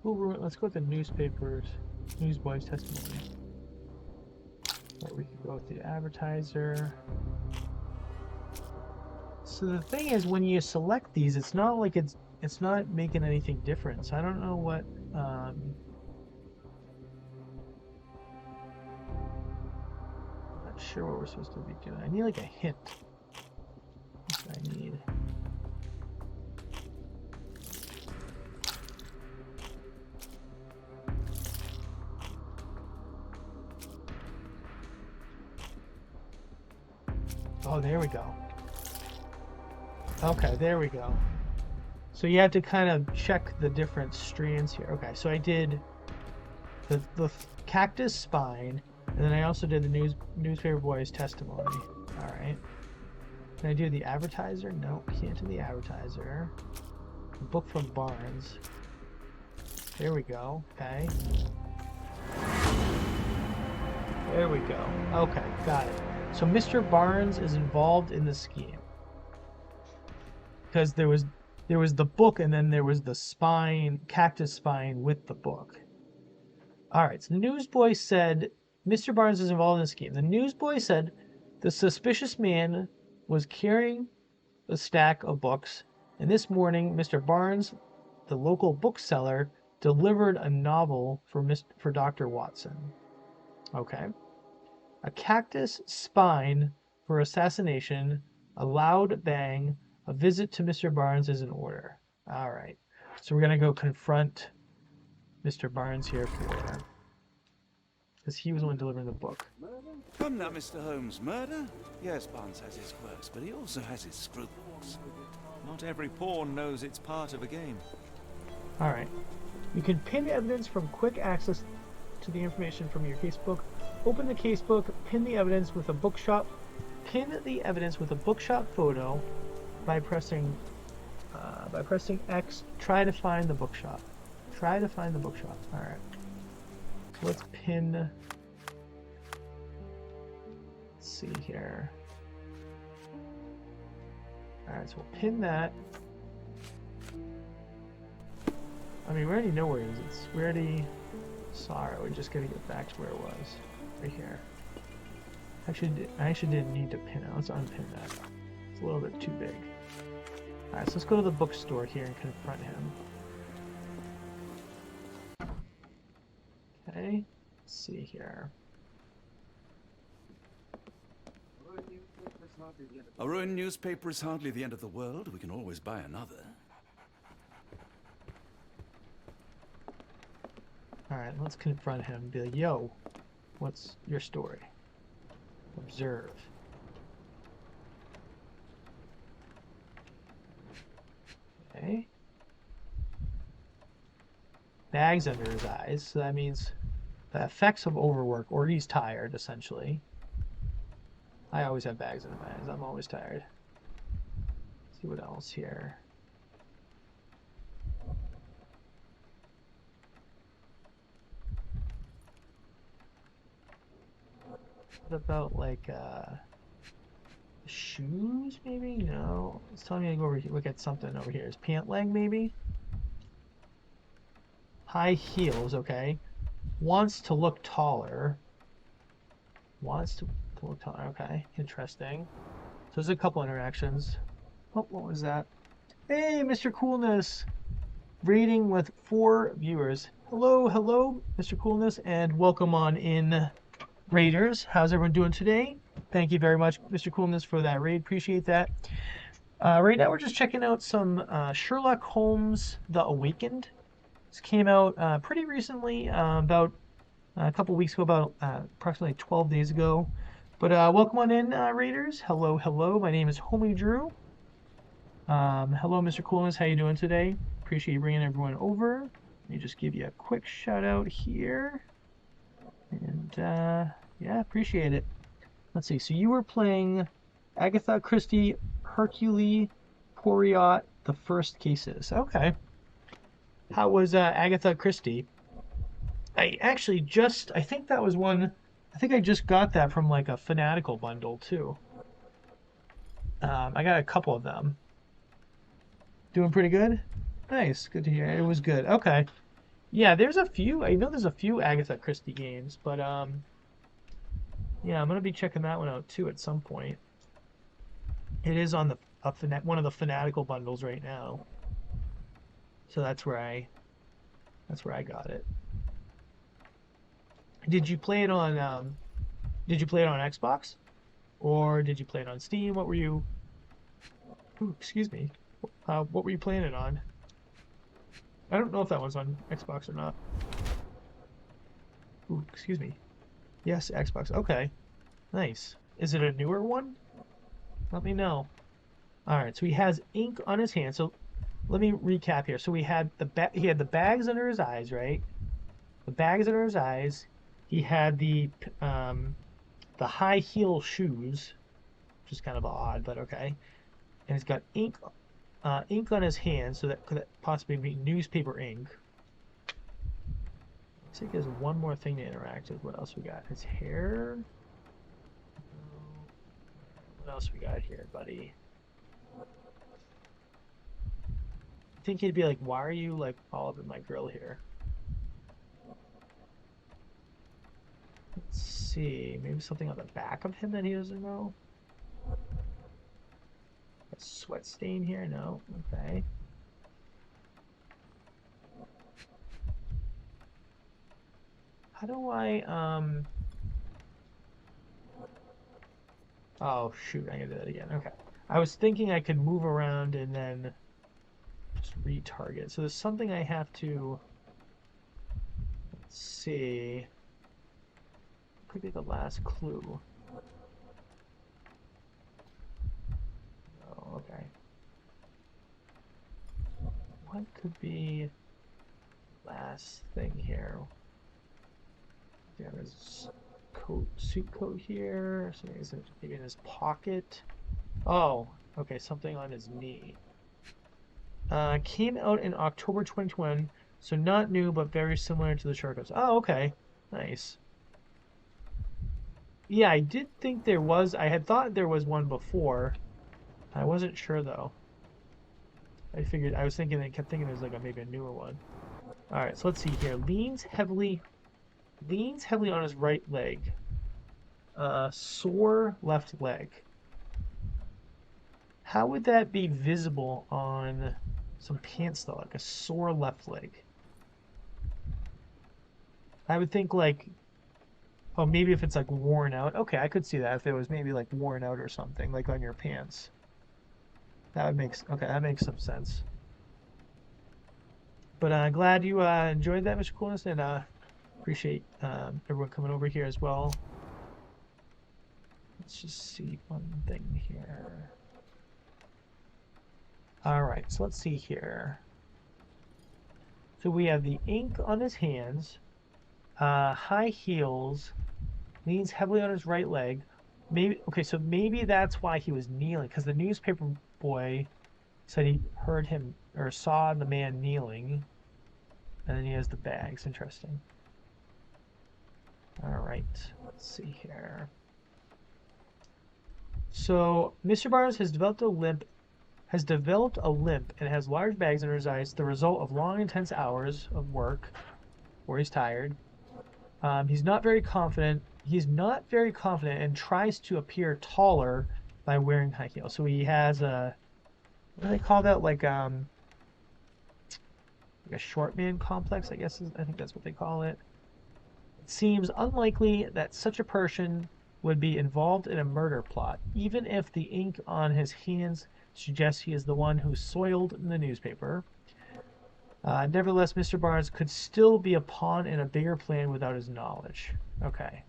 Let's go with the newspapers, newsboy's testimony. Or we could go with the advertiser. So the thing is, when you select these, it's not like it's not making anything different. So I don't know what. Not sure what we're supposed to be doing. I need like a hint. That's what I need. Oh, there we go. Okay, there we go. So you have to kind of check the different strands here. Okay, so I did the cactus spine, and then I also did the newspaper boy's testimony. All right. Can I do the advertiser? No, can't do the advertiser. The book from Barnes. There we go. Okay. There we go. Okay, got it. So Mr. Barnes is involved in the scheme because there was the book, and then there was the spine, cactus spine with the book. All right. So the newsboy said Mr. Barnes is involved in the scheme. The newsboy said the suspicious man was carrying a stack of books, and this morning Mr. Barnes, the local bookseller, delivered a novel for Dr. Watson. Okay. A cactus spine for assassination, a loud bang, a visit to Mr. Barnes is in order. All right. So we're going to go confront Mr. Barnes here because he was the one delivering the book. Come now, Mr. Holmes. Murder? Yes, Barnes has his quirks, but he also has his scruples. Not every pawn knows it's part of a game. All right. You can pin evidence from quick access to the information from your casebook. Open the casebook, pin the evidence with a bookshop. Pin the evidence with a bookshop photo by pressing X. Try to find the bookshop. Try to find the bookshop. All right. So let's pin. Let's see here. All right, so we'll pin that. I mean, we already know where it is. We already saw it. We're just gonna get back to where it was, right here. Actually, I actually didn't need to pin it. Let's unpin that. It's a little bit too big. All right, so let's go to the bookstore here and confront him. Okay, let's see here. A ruined newspaper is hardly the end of the world. We can always buy another. All right, let's confront him. Be like, yo, what's your story? Observe. Okay. Bags under his eyes, so that means the effects of overwork, or he's tired, essentially. I always have bags under my eyes. I'm always tired. Let's see what else here. What about, like, shoes, maybe? No. It's telling me to go over here, look at something over here. Is pant leg, maybe? High heels, okay. Wants to look taller. Wants to look taller, okay. Interesting. So there's a couple interactions. Oh, what was that? Hey, Mr. Coolness! Rating with 4 viewers. Hello, hello, Mr. Coolness, and welcome on in, Raiders. How's everyone doing today? Thank you very much, Mr. Coolness, for that raid. Appreciate that. Right now we're just checking out some Sherlock Holmes The Awakened. This came out pretty recently, about a couple weeks ago, about approximately 12 days ago. But welcome on in, Raiders. Hello, hello. My name is HomieDrew. Hello, Mr. Coolness. How you doing today? Appreciate you bringing everyone over. Let me just give you a quick shout out here. And yeah, appreciate it. Let's see. So you were playing Agatha Christie, Hercule Poirot, The First Cases. Okay. How was Agatha Christie? I actually I think that was one, I think I just got that from like a Fanatical bundle too. I got a couple of them. Doing pretty good? Nice, good to hear. It was good. Okay. Yeah, there's a few, I know there's a few Agatha Christie games, but yeah, I'm going to be checking that one out too at some point. It is on one of the Fanatical bundles right now. So that's where I got it. Did you play it on Xbox? Or did you play it on Steam? What were you excuse me. What were you playing it on? I don't know if that was on Xbox or not. Ooh, excuse me. Yes, Xbox. Okay. Nice. Is it a newer one? Let me know. All right, so he has ink on his hand. So let me recap here. So he had the bags under his eyes, right? The bags under his eyes. He had the high heel shoes, which is kind of odd, but okay. And he's got ink on his hands, so that could possibly be newspaper ink. Looks like there's one more thing to interact with. What else we got? His hair. What else we got here, buddy? I think he'd be like, why are you like all up in my grill here? Let's see, maybe something on the back of him that he doesn't know. A sweat stain here? No. Okay. How do I oh shoot, I gotta do that again. Okay. I was thinking I could move around and then just retarget. So there's something I have to, let's see. Could be the last clue. Oh, okay. What could be last thing here? Yeah, there's suit coat here. So maybe in his pocket. Oh, okay, something on his knee. Came out in October 2021, so not new, but very similar to the Sherlock Holmes. Oh, okay, nice. Yeah, I did think there was. I had thought there was one before. I wasn't sure though. I was thinking, I kept thinking there's like maybe a newer one. All right, so let's see here. Leans heavily on his right leg. Sore left leg. How would that be visible on some pants though? Like a sore left leg. I would think like, oh, maybe if it's like worn out. Okay, I could see that if it was maybe like worn out or something, like on your pants. That makes some sense. But glad you enjoyed that, Mr. Coolness, and appreciate everyone coming over here as well. Let's just see one thing here. All right, so let's see here. So we have the ink on his hands, high heels, leans heavily on his right leg. Maybe okay, so maybe that's why he was kneeling, because the newspaper boy said he heard him or saw the man kneeling, and then he has the bags. Interesting. All right, let's see here. So Mr. Barnes has developed a limp and has large bags under his eyes, the result of long, intense hours of work, where he's tired. He's not very confident and tries to appear taller by wearing high heels. So he has a, what do they call that? Like a short man complex, I guess. I think that's what they call it. It seems unlikely that such a person would be involved in a murder plot, even if the ink on his hands suggests he is the one who soiled the newspaper. Nevertheless, Mr. Barnes could still be a pawn in a bigger plan without his knowledge. Okay.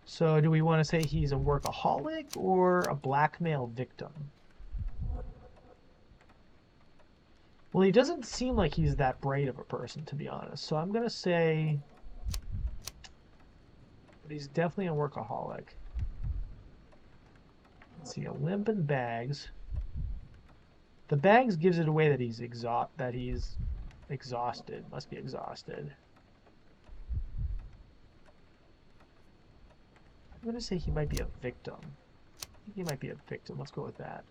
So do we want to say he's a workaholic or a blackmail victim? Well, he doesn't seem like he's that bright of a person, to be honest. So I'm going to say that he's definitely a workaholic. Let's see, a limp and bags. The bags gives it away that he's exhausted. Must be exhausted. I'm going to say he might be a victim. I think he might be a victim. Let's go with that.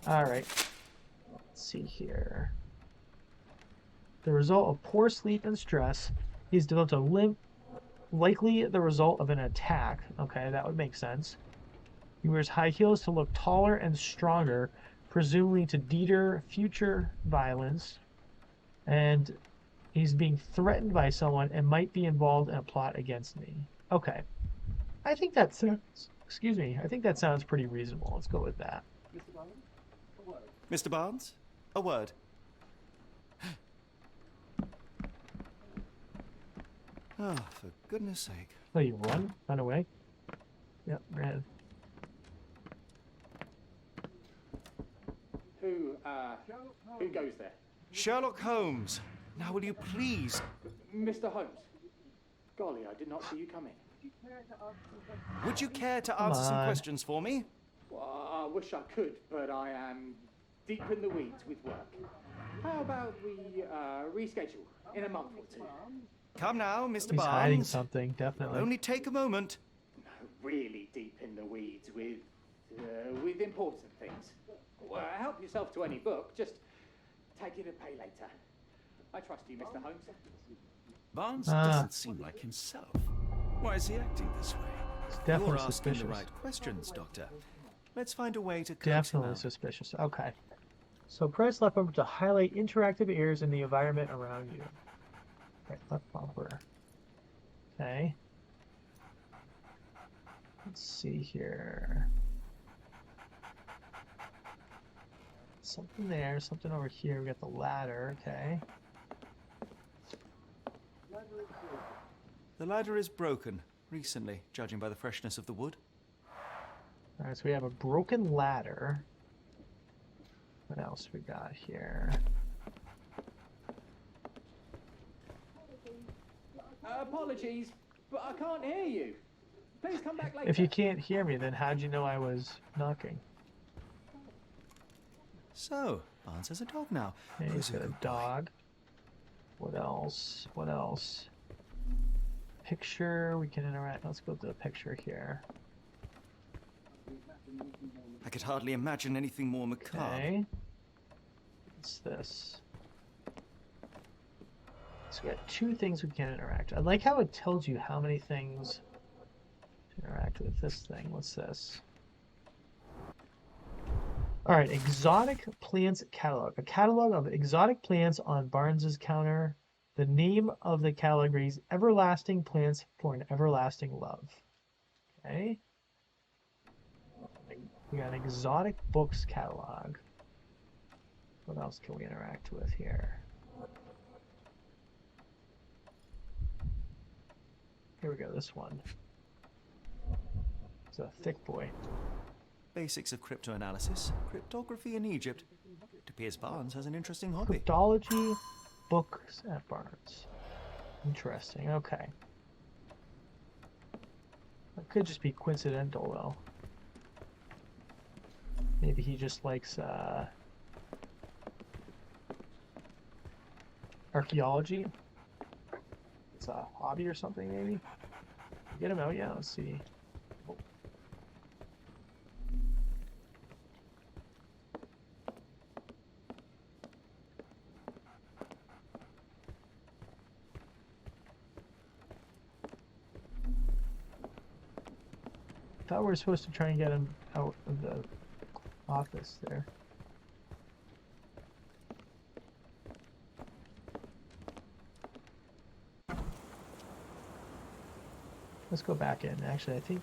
All right. Let's see here. The result of poor sleep and stress. He's developed a limp, likely the result of an attack. Okay, that would make sense. He wears high heels to look taller and stronger, presumably to deter future violence. And he's being threatened by someone and might be involved in a plot against me. Okay. I think that sounds, I think that sounds pretty reasonable. Let's go with that. Mr. Barnes, a word. Oh, for goodness sake. Oh, you run away? Yep, ran. Who goes there? Sherlock Holmes. Now will you please... Mr. Holmes. Golly, I did not see you come in. Would you care to Come answer some on. questions for me? Well, I wish I could, but I am deep in the weeds with work. How about we reschedule in a month or two? Come now, Mr. He's Barnes. hiding something, It'll definitely. only take a moment. No, really deep in the weeds with important things. Well, help yourself to any book. Just take it and pay later. I trust you, Mr. Holmes. Barnes doesn't seem like himself. Why is he acting this way? It's definitely You're asking suspicious. the right questions, Doctor. Let's find a way to coax him Definitely out. suspicious. Okay. So press left bumper to highlight interactive areas in the environment around you. Right, left bumper. Okay. Let's see here. Something there, something over here. We got the ladder. Okay. The ladder is broken, recently, judging by the freshness of the wood. All right, so we have a broken ladder. What else we got here? Apologies, but I can't hear you. Please come back later. If you can't hear me, then how'd you know I was knocking? So, Barnes has a dog now. Okay, Who's he's got a good boy? dog. What else? What else? Picture, we can interact. Let's go to the picture here. I could hardly imagine anything more macabre. Okay. What's this? So we got two things we can interact. I like how it tells you how many things to interact with. This thing. What's this? Alright, exotic plants catalog. A catalog of exotic plants on Barnes's counter. The name of the catalog reads Everlasting Plants for an Everlasting Love. Okay. We got an exotic books catalog. What else can we interact with here? Here we go, this one. It's a thick boy. Basics of cryptoanalysis, cryptography in Egypt. It appears Barnes has an interesting hobby. Cryptology books at Barnes. Interesting, okay. That could just be coincidental, though. Maybe he just likes archaeology. It's a hobby or something, maybe. Get him out, yeah. Let's see. Oh. Thought we were supposed to try and get him out of the office there. Let's go back in. Actually, I think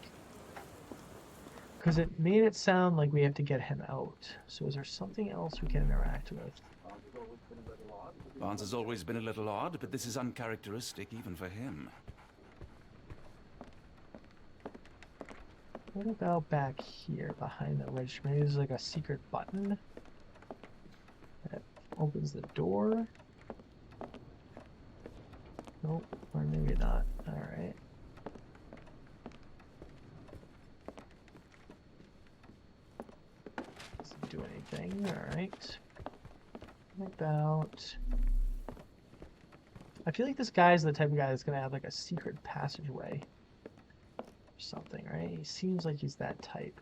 because it made it sound like we have to get him out. So is there something else we can interact with? Barnes has always been a little odd, but this is uncharacteristic even for him. What about back here behind the register? Maybe there's like a secret button that opens the door. Nope, or maybe not. Alright. Doesn't do anything. Alright. What about... I feel like this guy's the type of guy that's gonna have like a secret passageway. Something, right? He seems like he's that type.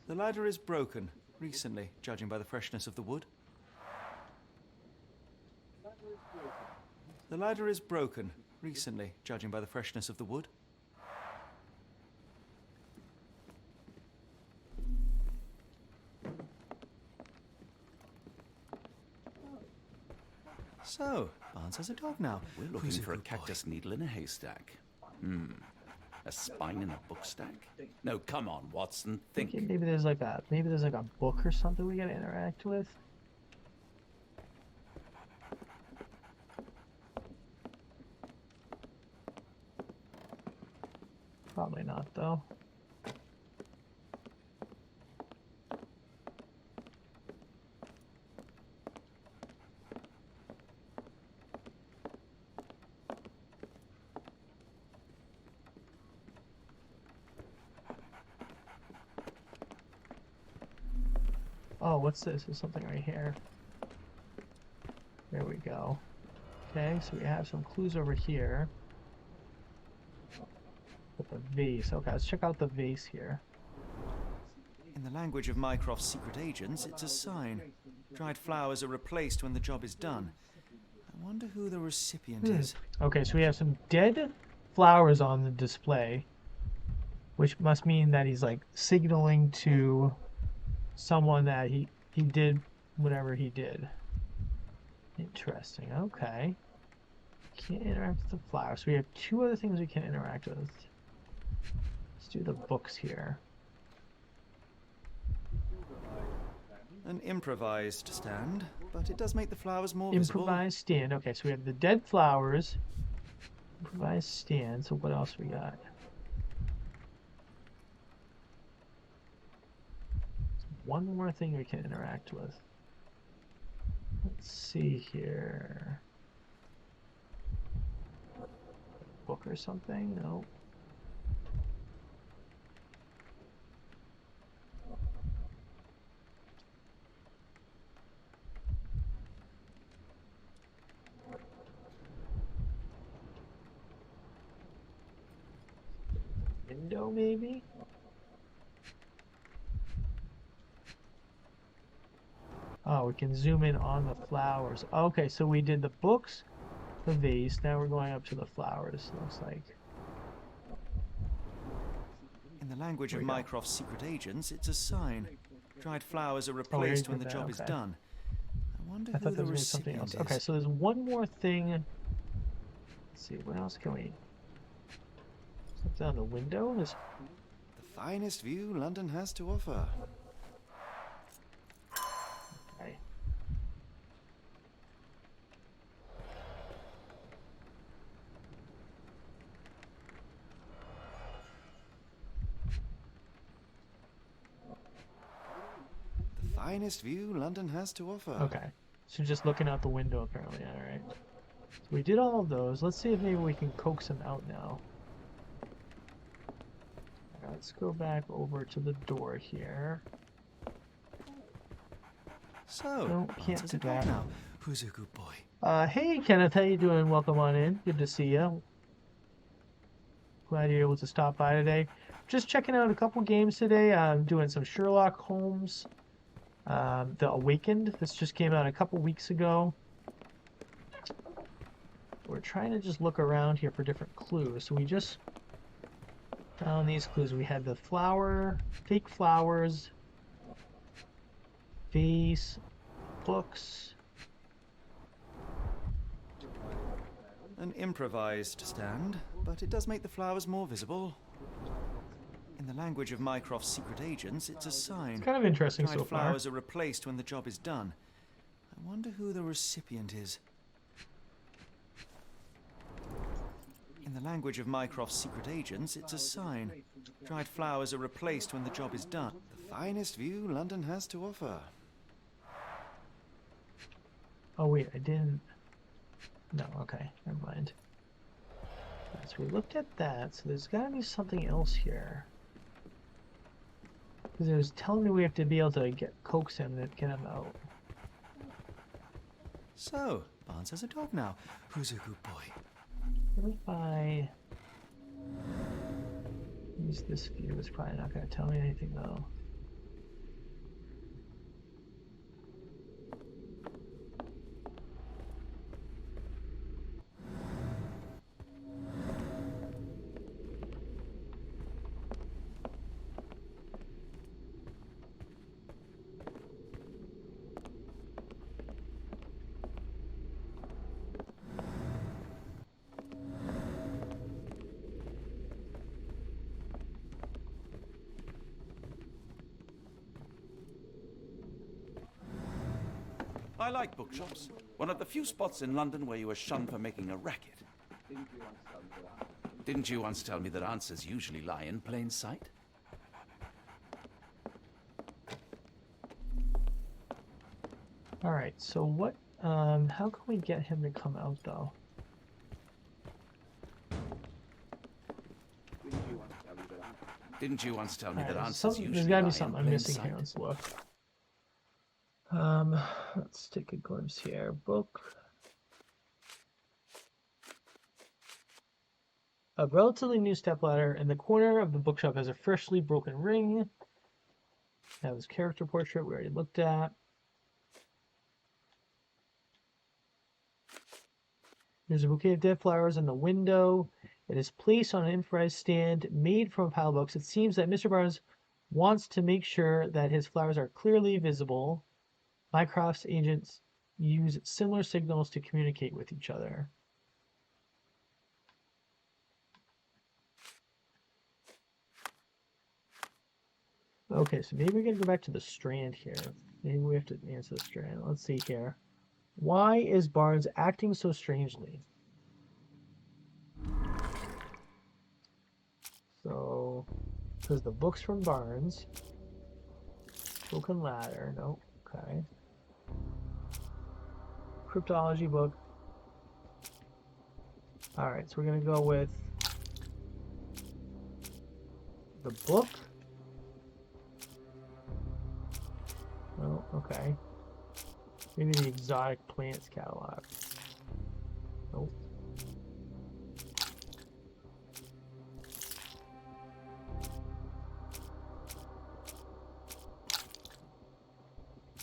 The ladder is broken, recently, judging by the freshness of the wood. The ladder is broken, recently, judging by the freshness of the wood. So, Barnes has a dog now. We're looking Who's for a good boy? cactus needle in a haystack. A spine in a book stack? No, come on, Watson, think. Okay, maybe there's like a book or something we gotta interact with. Probably not, though. Oh, what's this? There's something right here. There we go. Okay, so we have some clues over here. With the vase. Okay, let's check out the vase here. In the language of Mycroft's secret agents, it's a sign. Dried flowers are replaced when the job is done. I wonder who the recipient is. Okay, so we have some dead flowers on the display, which must mean that he's like signaling to someone that he did whatever he did. Interesting. Okay. Can't interact with the flowers. So we have two other things we can interact with. Let's do the books here. An improvised stand, but it does make the flowers more visible. Improvised stand. Okay, so we have the dead flowers. Improvised stand. So what else we got? One more thing we can interact with. Let's see here. Book or something? No. Window, maybe? Oh, we can zoom in on the flowers. Okay, so we did the books, the vase. Now we're going up to the flowers, looks like. In the language of Mycroft's secret agents, it's a sign. Dried flowers are replaced when the job is done. I wonder who the recipient is. Okay, so there's one more thing. Let's see, what else can we... Something on the window? The finest view London has to offer. Okay. The finest view London has to offer. Okay. So just looking out the window, apparently. Alright. So we did all of those. Let's see if maybe we can coax him out now. Let's go back over to the door here. So, No, can't do that. now. Who's a good boy? Hey Kenneth, how you doing? Welcome on in. Good to see you. Glad you're able to stop by today. Just checking out a couple games today. I'm doing some Sherlock Holmes. The Awakened. This just came out a couple weeks ago. We're trying to just look around here for different clues. So we just found these clues. We had the flower, fake flowers, vase, books. An improvised stand, but it does make the flowers more visible. In the language of Mycroft's secret agents, it's a sign. It's kind of interesting Dried so far. flowers are replaced when the job is done. I wonder who the recipient is. In the language of Mycroft's secret agents, it's a sign. Dried flowers are replaced when the job is done. The finest view London has to offer. Oh wait, I didn't. No, okay, never mind. Right, so we looked at that, so there's gotta be something else here. Because it was telling me we have to be able to coax him to get him out. So, Barnes has a dog now. Who's a good boy? What if I use this view? It's probably not going to tell me anything though. I like bookshops. One of the few spots in London where you are shunned for making a racket. Didn't you once tell me that answers usually lie in plain sight? All right, so what, how can we get him to come out, though? Didn't you once tell me that Alright, answers usually there's gotta lie be something in I'm plain missing sight? here. Let's look. Let's take a glimpse here. Book. A relatively new stepladder in the corner of the bookshop has a freshly broken ring. That was character portrait we already looked at. There's a bouquet of dead flowers in the window. It is placed on an infrared stand made from a pile of books. It seems that Mr. Barnes wants to make sure that his flowers are clearly visible. Mycroft's agents use similar signals to communicate with each other. Okay, so maybe we're going to go back to the strand here. Maybe we have to answer the strand. Let's see here. Why is Barnes acting so strangely? So, because the book's from Barnes. Broken ladder. No. Okay. Cryptology book. Alright, so we're going to go with the book. Oh, okay. Maybe the exotic plants catalog. Nope.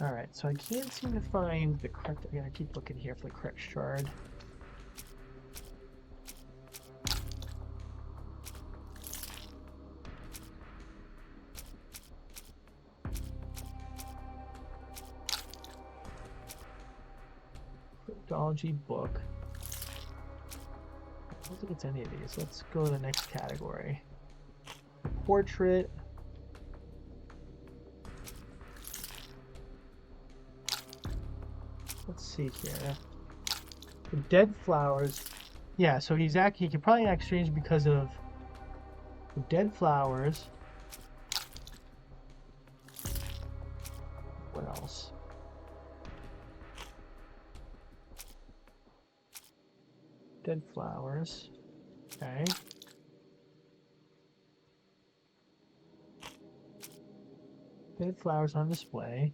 Alright, so I can't seem to find the correct... I gotta keep looking here for the correct shard. Cryptology book. I don't think it's any of these. Let's go to the next category. Portrait. Let's see here. The dead flowers. Yeah, so he could probably act strange because of the dead flowers. What else? Dead flowers. Okay. Dead flowers on display.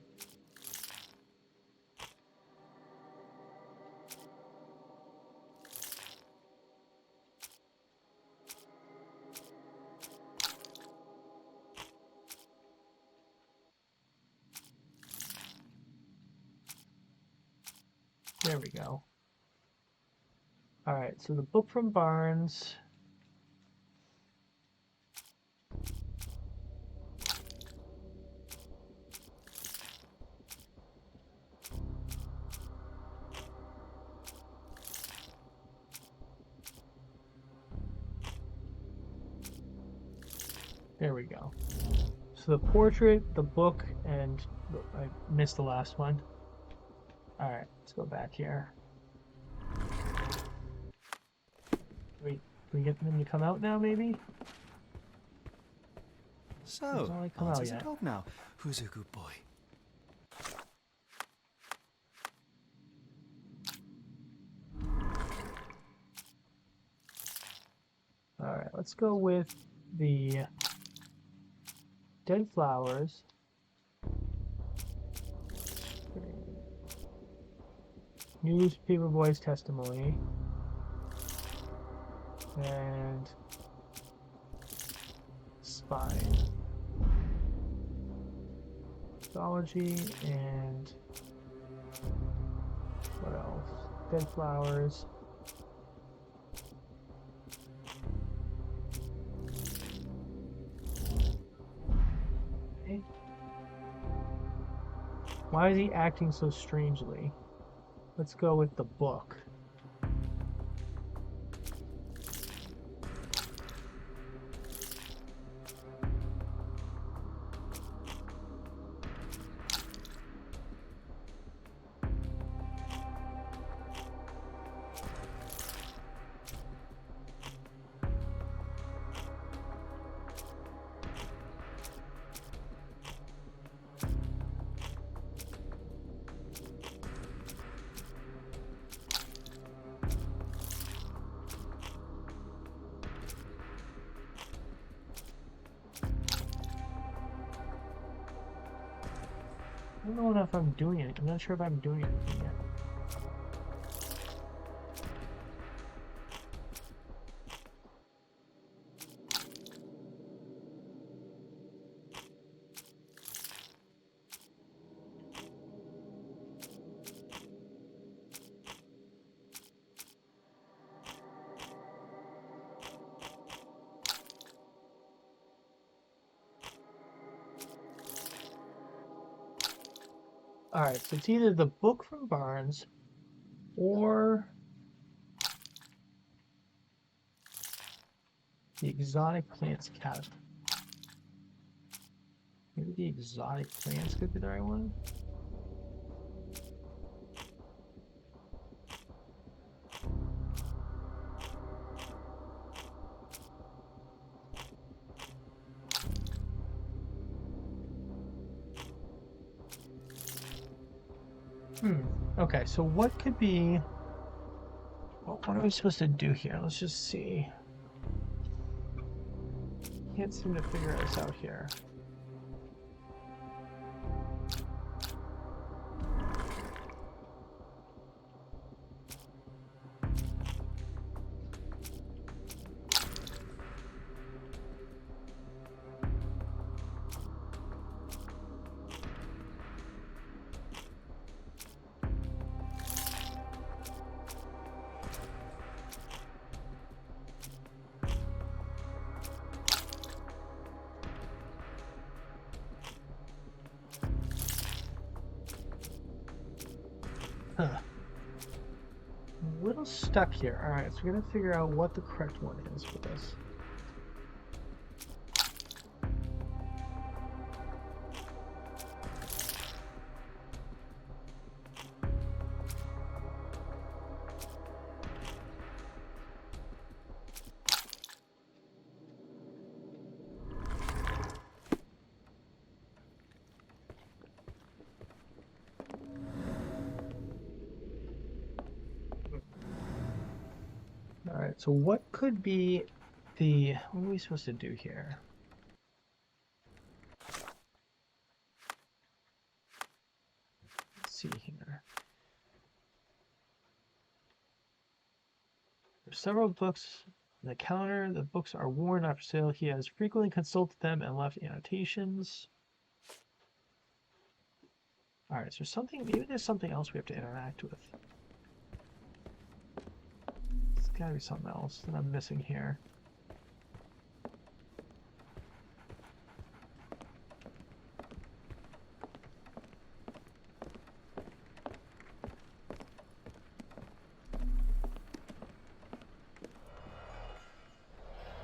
There we go. Alright, so the book from Barnes. There we go. So the portrait, the book, and I missed the last one. Alright, let's go back here. Wait, can we get them to come out now, maybe? So, only come Barnes out is a yet. dog now. Who's a good boy? Alright, let's go with the dead flowers. Newspaper boy's testimony. And spine. Mythology and what else? Dead flowers. Okay. Why is he acting so strangely? Let's go with the book. don't know if I'm doing it. I'm not sure if I'm doing anything yet. Alright, so it's either the book from Barnes or the exotic plants cabinet. Maybe the exotic plants could be the right one. Okay, so what could be... What are we supposed to do here? Let's just see. Can't seem to figure this out here. Huh. I'm a little stuck here. Alright, so we're gonna figure out what the correct one is for this. Alright, so what could be the... What are we supposed to do here? Let's see here. There's several books on the counter. The books are worn, not for sale. He has frequently consulted them and left annotations. Alright, is there something... Maybe there's something else we have to interact with. Gotta be something else that I'm missing here.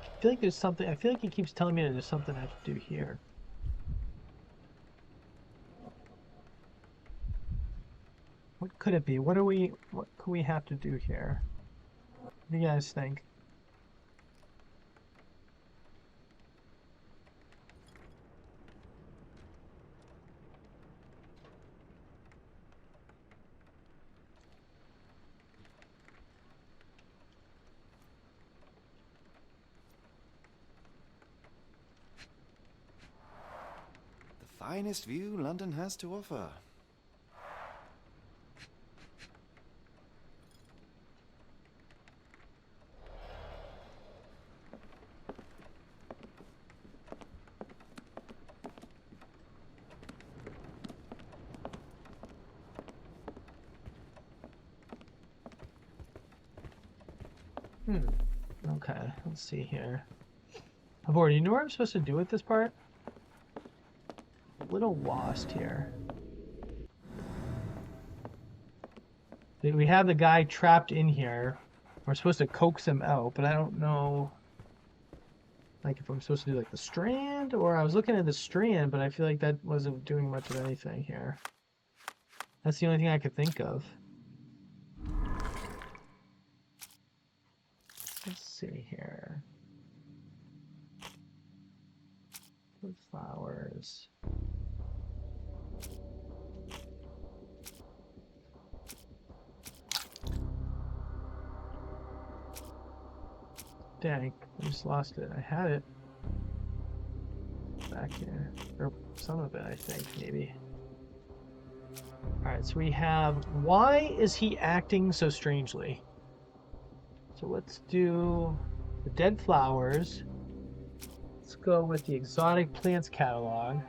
I feel like there's something. I feel like he keeps telling me that there's something I have to do here. What could it be? What could we have to do here? What do you guys think? The finest view London has to offer. Okay, let's see here. I've already... You know what I'm supposed to do with this part? A little lost here. We have the guy trapped in here. We're supposed to coax him out, but I don't know... Like, if I'm supposed to do, like, the strand, or I was looking at the strand, but I feel like that wasn't doing much of anything here. That's the only thing I could think of. Let's see here. The flowers. Dang, I just lost it. I had it back here. Or some of it, I think, maybe. Alright, so we have, why is he acting so strangely? So let's do the dead flowers. Let's go with the exotic plants catalog.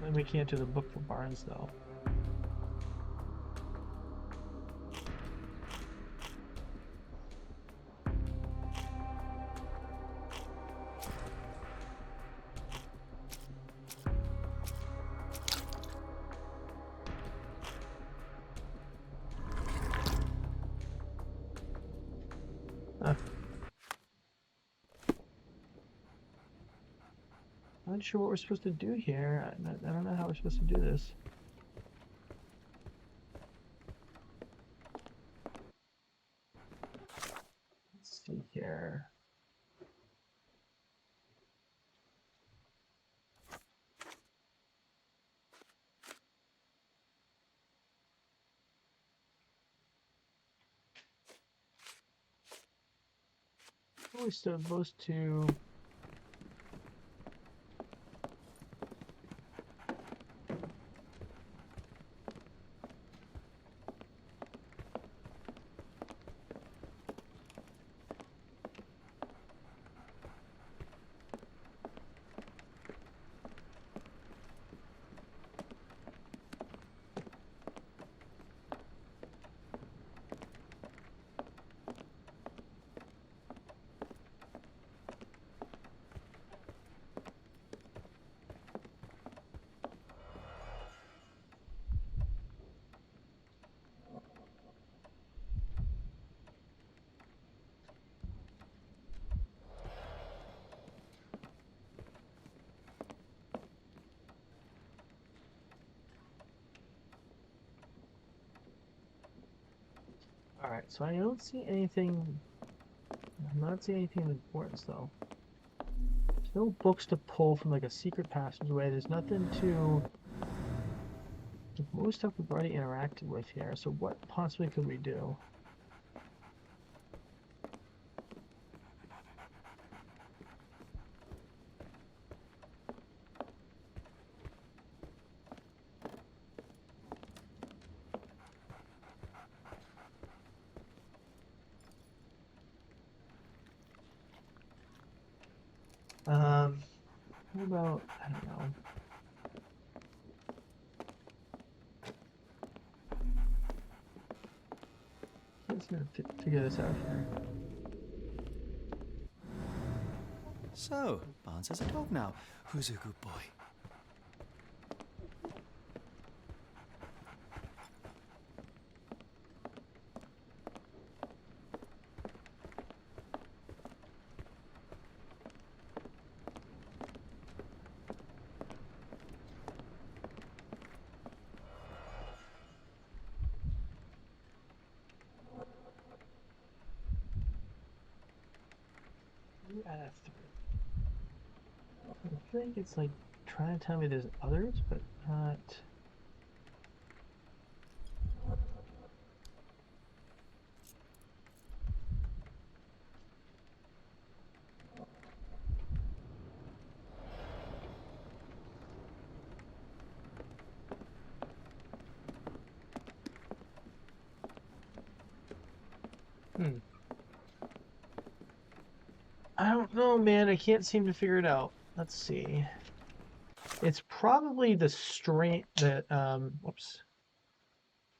And we can't do the book for Barnes though. Not sure what we're supposed to do here. I don't know how we're supposed to do this. Let's see here. We're supposed to. Alright, so I don't see anything. I'm not seeing anything of importance though. There's no books to pull from like a secret passageway. There's nothing to. Most stuff we've already interacted with here. So what possibly could we do? What about, I don't know. Let's figure this out here. So, Barnes has a dog now. Who's a good boy? I think it's like trying to tell me there's others, but not. I don't know, man. I can't seem to figure it out. Let's see. It's probably the strength that, whoops.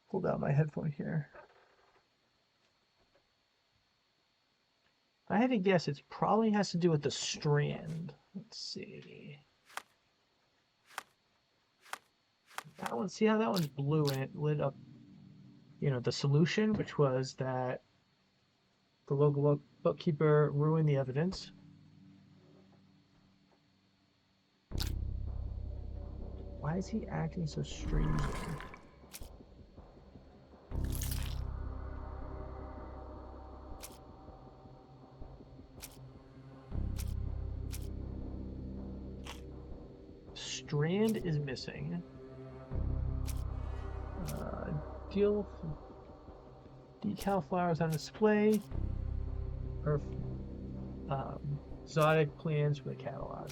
Pulled out my headphone here. If I had to guess, it probably has to do with the strand. Let's see. That one, see how that one's blue and it lit up, you know, the solution, which was that the local bookkeeper ruined the evidence. Why is he acting so strangely? Strand is missing. Decal flowers on display. or exotic plants for the catalog.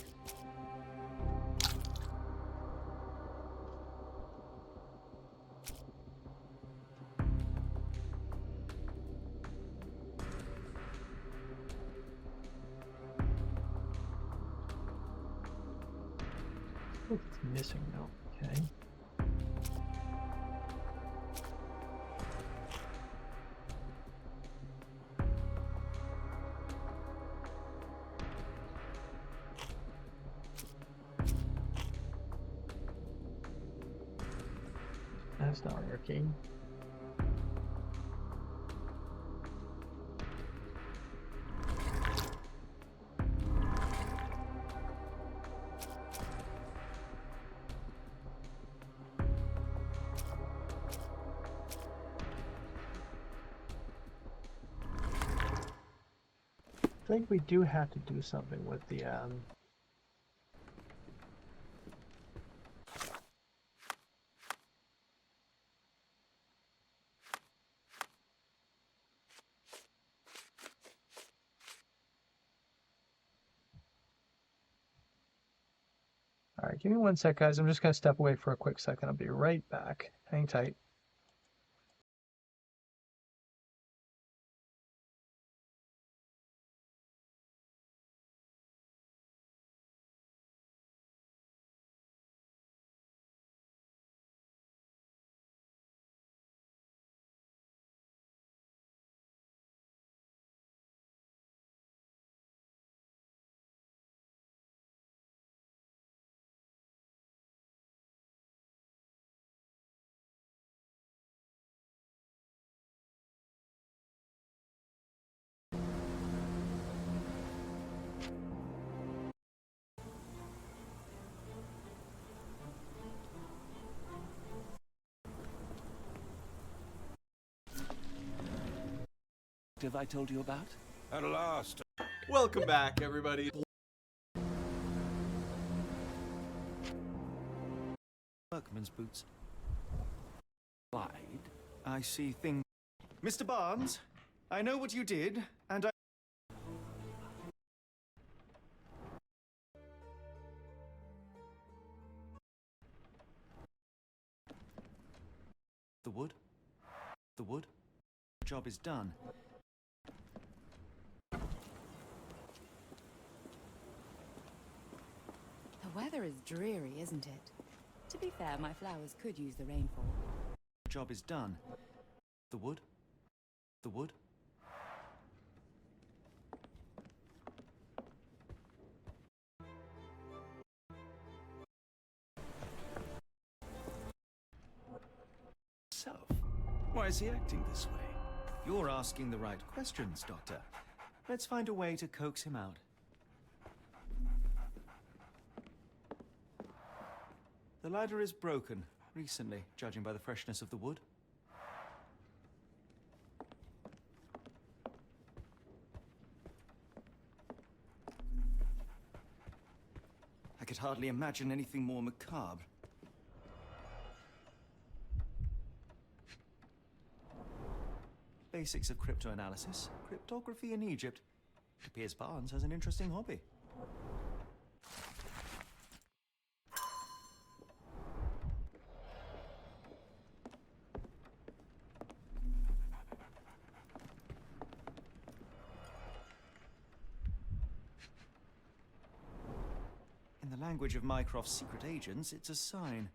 Look, it's missing though. Okay. That's not working. I think we do have to do something with the All right, give me 1 sec, guys. I'm just gonna step away for a quick second. I'll be right back. Hang tight. Have I told you about? At last. Welcome back, everybody. Workman's boots. Lied. I see things. Mr. Barnes, I know what you did, and I. The wood? The wood? The job is done. The weather is dreary, isn't it? To be fair, my flowers could use the rainfall. The job is done. The wood? The wood? Self. Why is he acting this way? You're asking the right questions, Doctor. Let's find a way to coax him out. The ladder is broken, recently, judging by the freshness of the wood. I could hardly imagine anything more macabre. Basics of cryptoanalysis, cryptography in Egypt. It appears Barnes has an interesting hobby. In the language of Mycroft's secret agents, it's a sign.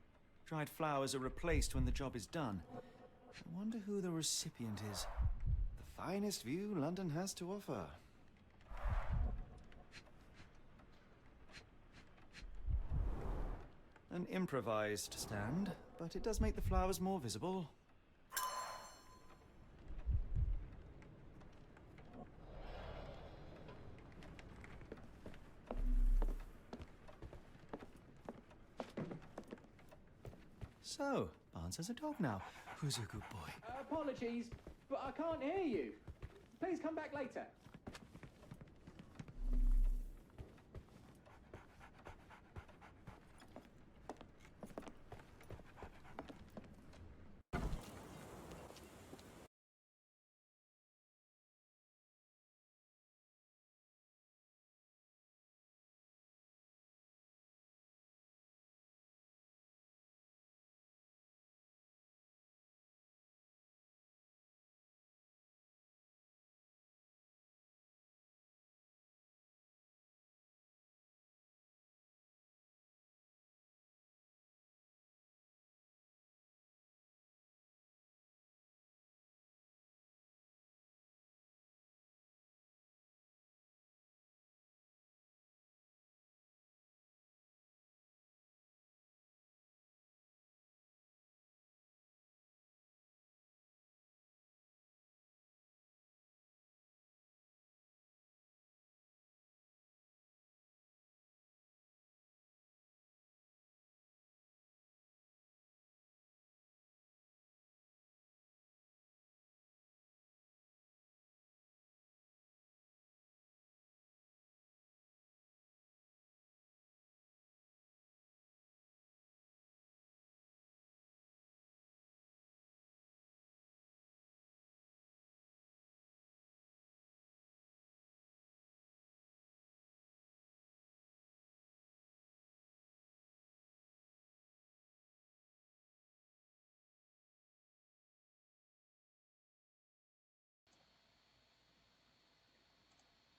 Dried flowers are replaced when the job is done. I wonder who the recipient is. The finest view London has to offer. An improvised stand, but it does make the flowers more visible. So, Barnes has a dog now. Who's a good boy? Apologies, but I can't hear you. Please come back later.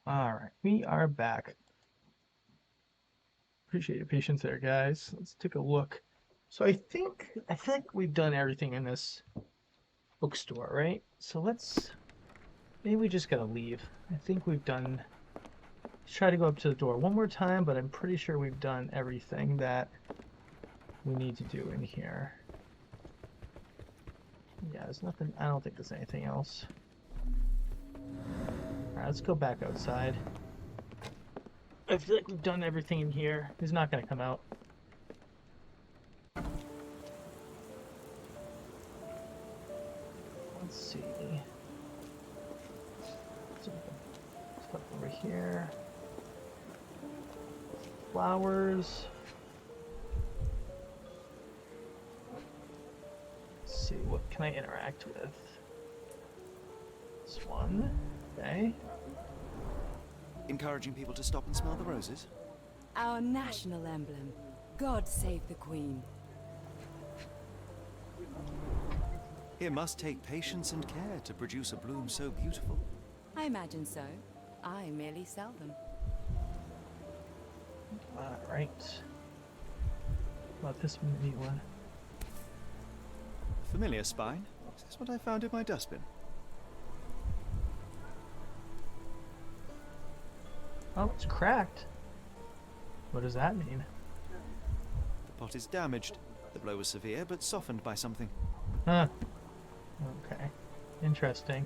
All right, we are back. Appreciate your patience there, guys. Let's take a look. So I think we've done everything in this bookstore, right? So maybe we just gotta leave. I think we've done. Let's try to go up to the door one more time, but I'm pretty sure we've done everything that we need to do in here. Yeah, there's nothing. I don't think there's anything else. Alright, let's go back outside. I feel like we've done everything in here. He's not gonna come out. Let's see. Stuff over here. Flowers. Let's see, what can I interact with? This one. Okay. Encouraging people to stop and smell the roses? Our national emblem. God save the Queen. It must take patience and care to produce a bloom so beautiful. I imagine so. I merely sell them. Alright. About this neat one. Familiar spine? Is this what I found in my dustbin? Oh, it's cracked. What does that mean? The pot is damaged. The blow was severe, but softened by something. Huh. Okay. Interesting.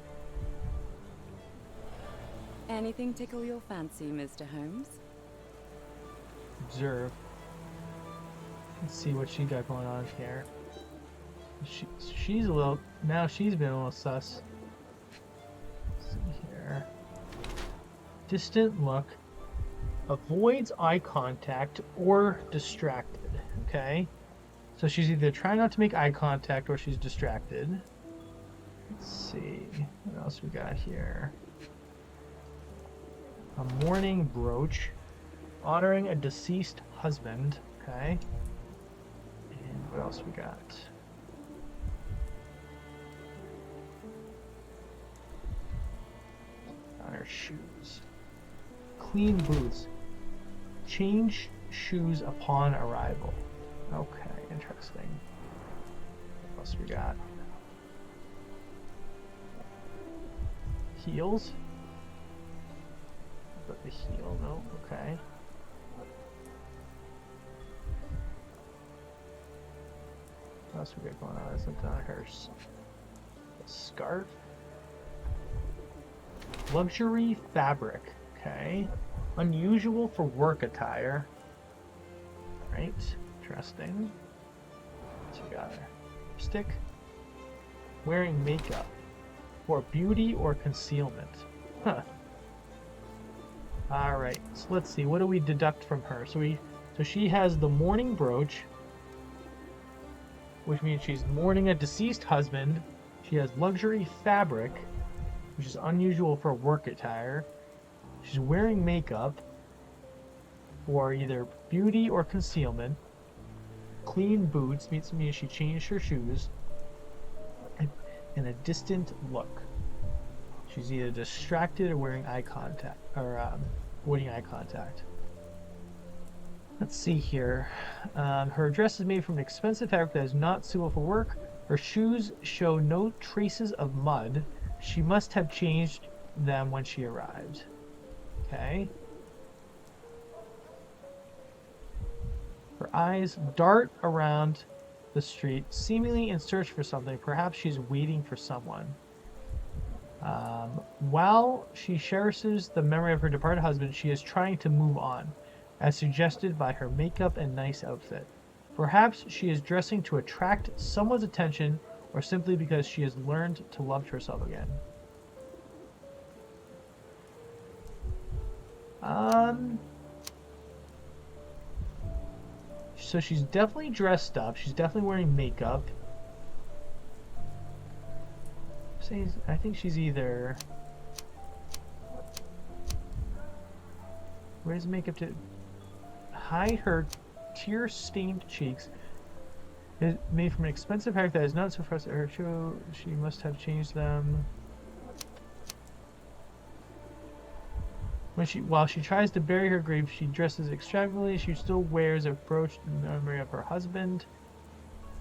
Anything tickle your fancy, Mr. Holmes? Observe. Let's see what she got going on here. She's a little... Now she's been a little sus. Let's see here. Distant look. Avoids eye contact or distracted. Okay? So she's either trying not to make eye contact or she's distracted. Let's see. What else we got here? A mourning brooch. Honoring a deceased husband. Okay. And what else we got? On her shoes. Clean boots. Change shoes upon arrival. Okay, interesting. What else we got? Heels. But the heel, no, okay. What else we got going on? Isn't on her scarf? Luxury fabric, okay. Unusual for work attire. Right, interesting. So we got her stick. Wearing makeup. For beauty or concealment. Huh. Alright, so let's see, what do we deduct from her? So she has the mourning brooch, which means she's mourning a deceased husband. She has luxury fabric, which is unusual for work attire. She's wearing makeup for either beauty or concealment. Clean boots means she changed her shoes. And a distant look. She's either distracted or wearing eye contact, or avoiding eye contact. Let's see here. Her dress is made from expensive fabric that is not suitable for work. Her shoes show no traces of mud. She must have changed them when she arrived. Okay. Her eyes dart around the street, seemingly in search for something. Perhaps she's waiting for someone. While she cherishes the memory of her departed husband, she is trying to move on, as suggested by her makeup and nice outfit. Perhaps she is dressing to attract someone's attention, or simply because she has learned to love herself again. So she's definitely dressed up. She's definitely wearing makeup. I think she's either... Wears makeup to hide her tear-stained cheeks. It is made from an expensive fabric that is not so fresh. Her show, she must have changed them. While she tries to bury her grief, she dresses extravagantly. She still wears a brooch in memory of her husband.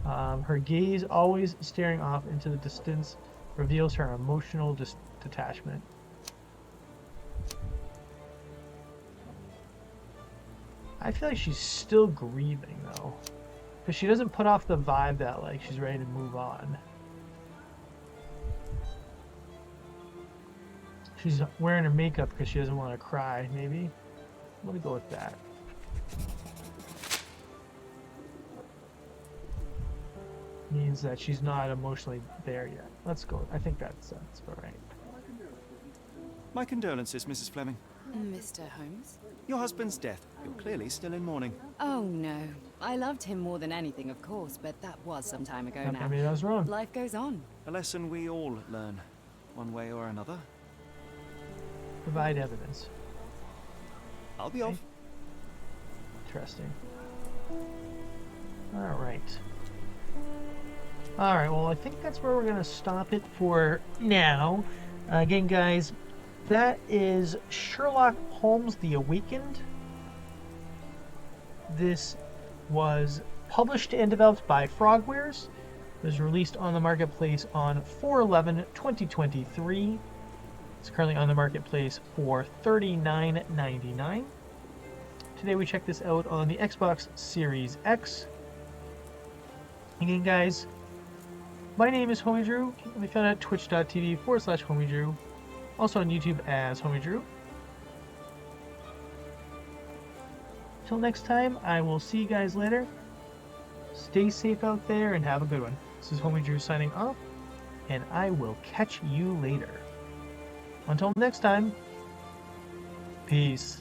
Her gaze, always staring off into the distance, reveals her emotional detachment. I feel like she's still grieving, though. Because she doesn't put off the vibe that, like, she's ready to move on. She's wearing her makeup because she doesn't want to cry, maybe? Let me go with that. Means that she's not emotionally there yet. Let's go. I think that's alright. My condolences, Mrs. Fleming. Mr. Holmes? Your husband's death. You're clearly still in mourning. Oh, no. I loved him more than anything, of course, but that was some time ago now. Maybe I was wrong. Life goes on. A lesson we all learn, one way or another. Provide evidence. I'll be off. Interesting. Alright. Alright, well, I think that's where we're going to stop it for now. Again, guys, that is Sherlock Holmes The Awakened. This was published and developed by Frogwares. It was released on the marketplace on 4/11/2023. It's currently on the marketplace for $39.99. Today we checked this out on the Xbox Series X. Again, guys, my name is HomieDrew. You can be found at twitch.tv/HomieDrew. Also on YouTube as HomieDrew. Till next time, I will see you guys later. Stay safe out there and have a good one. This is HomieDrew signing off, and I will catch you later. Until next time, peace.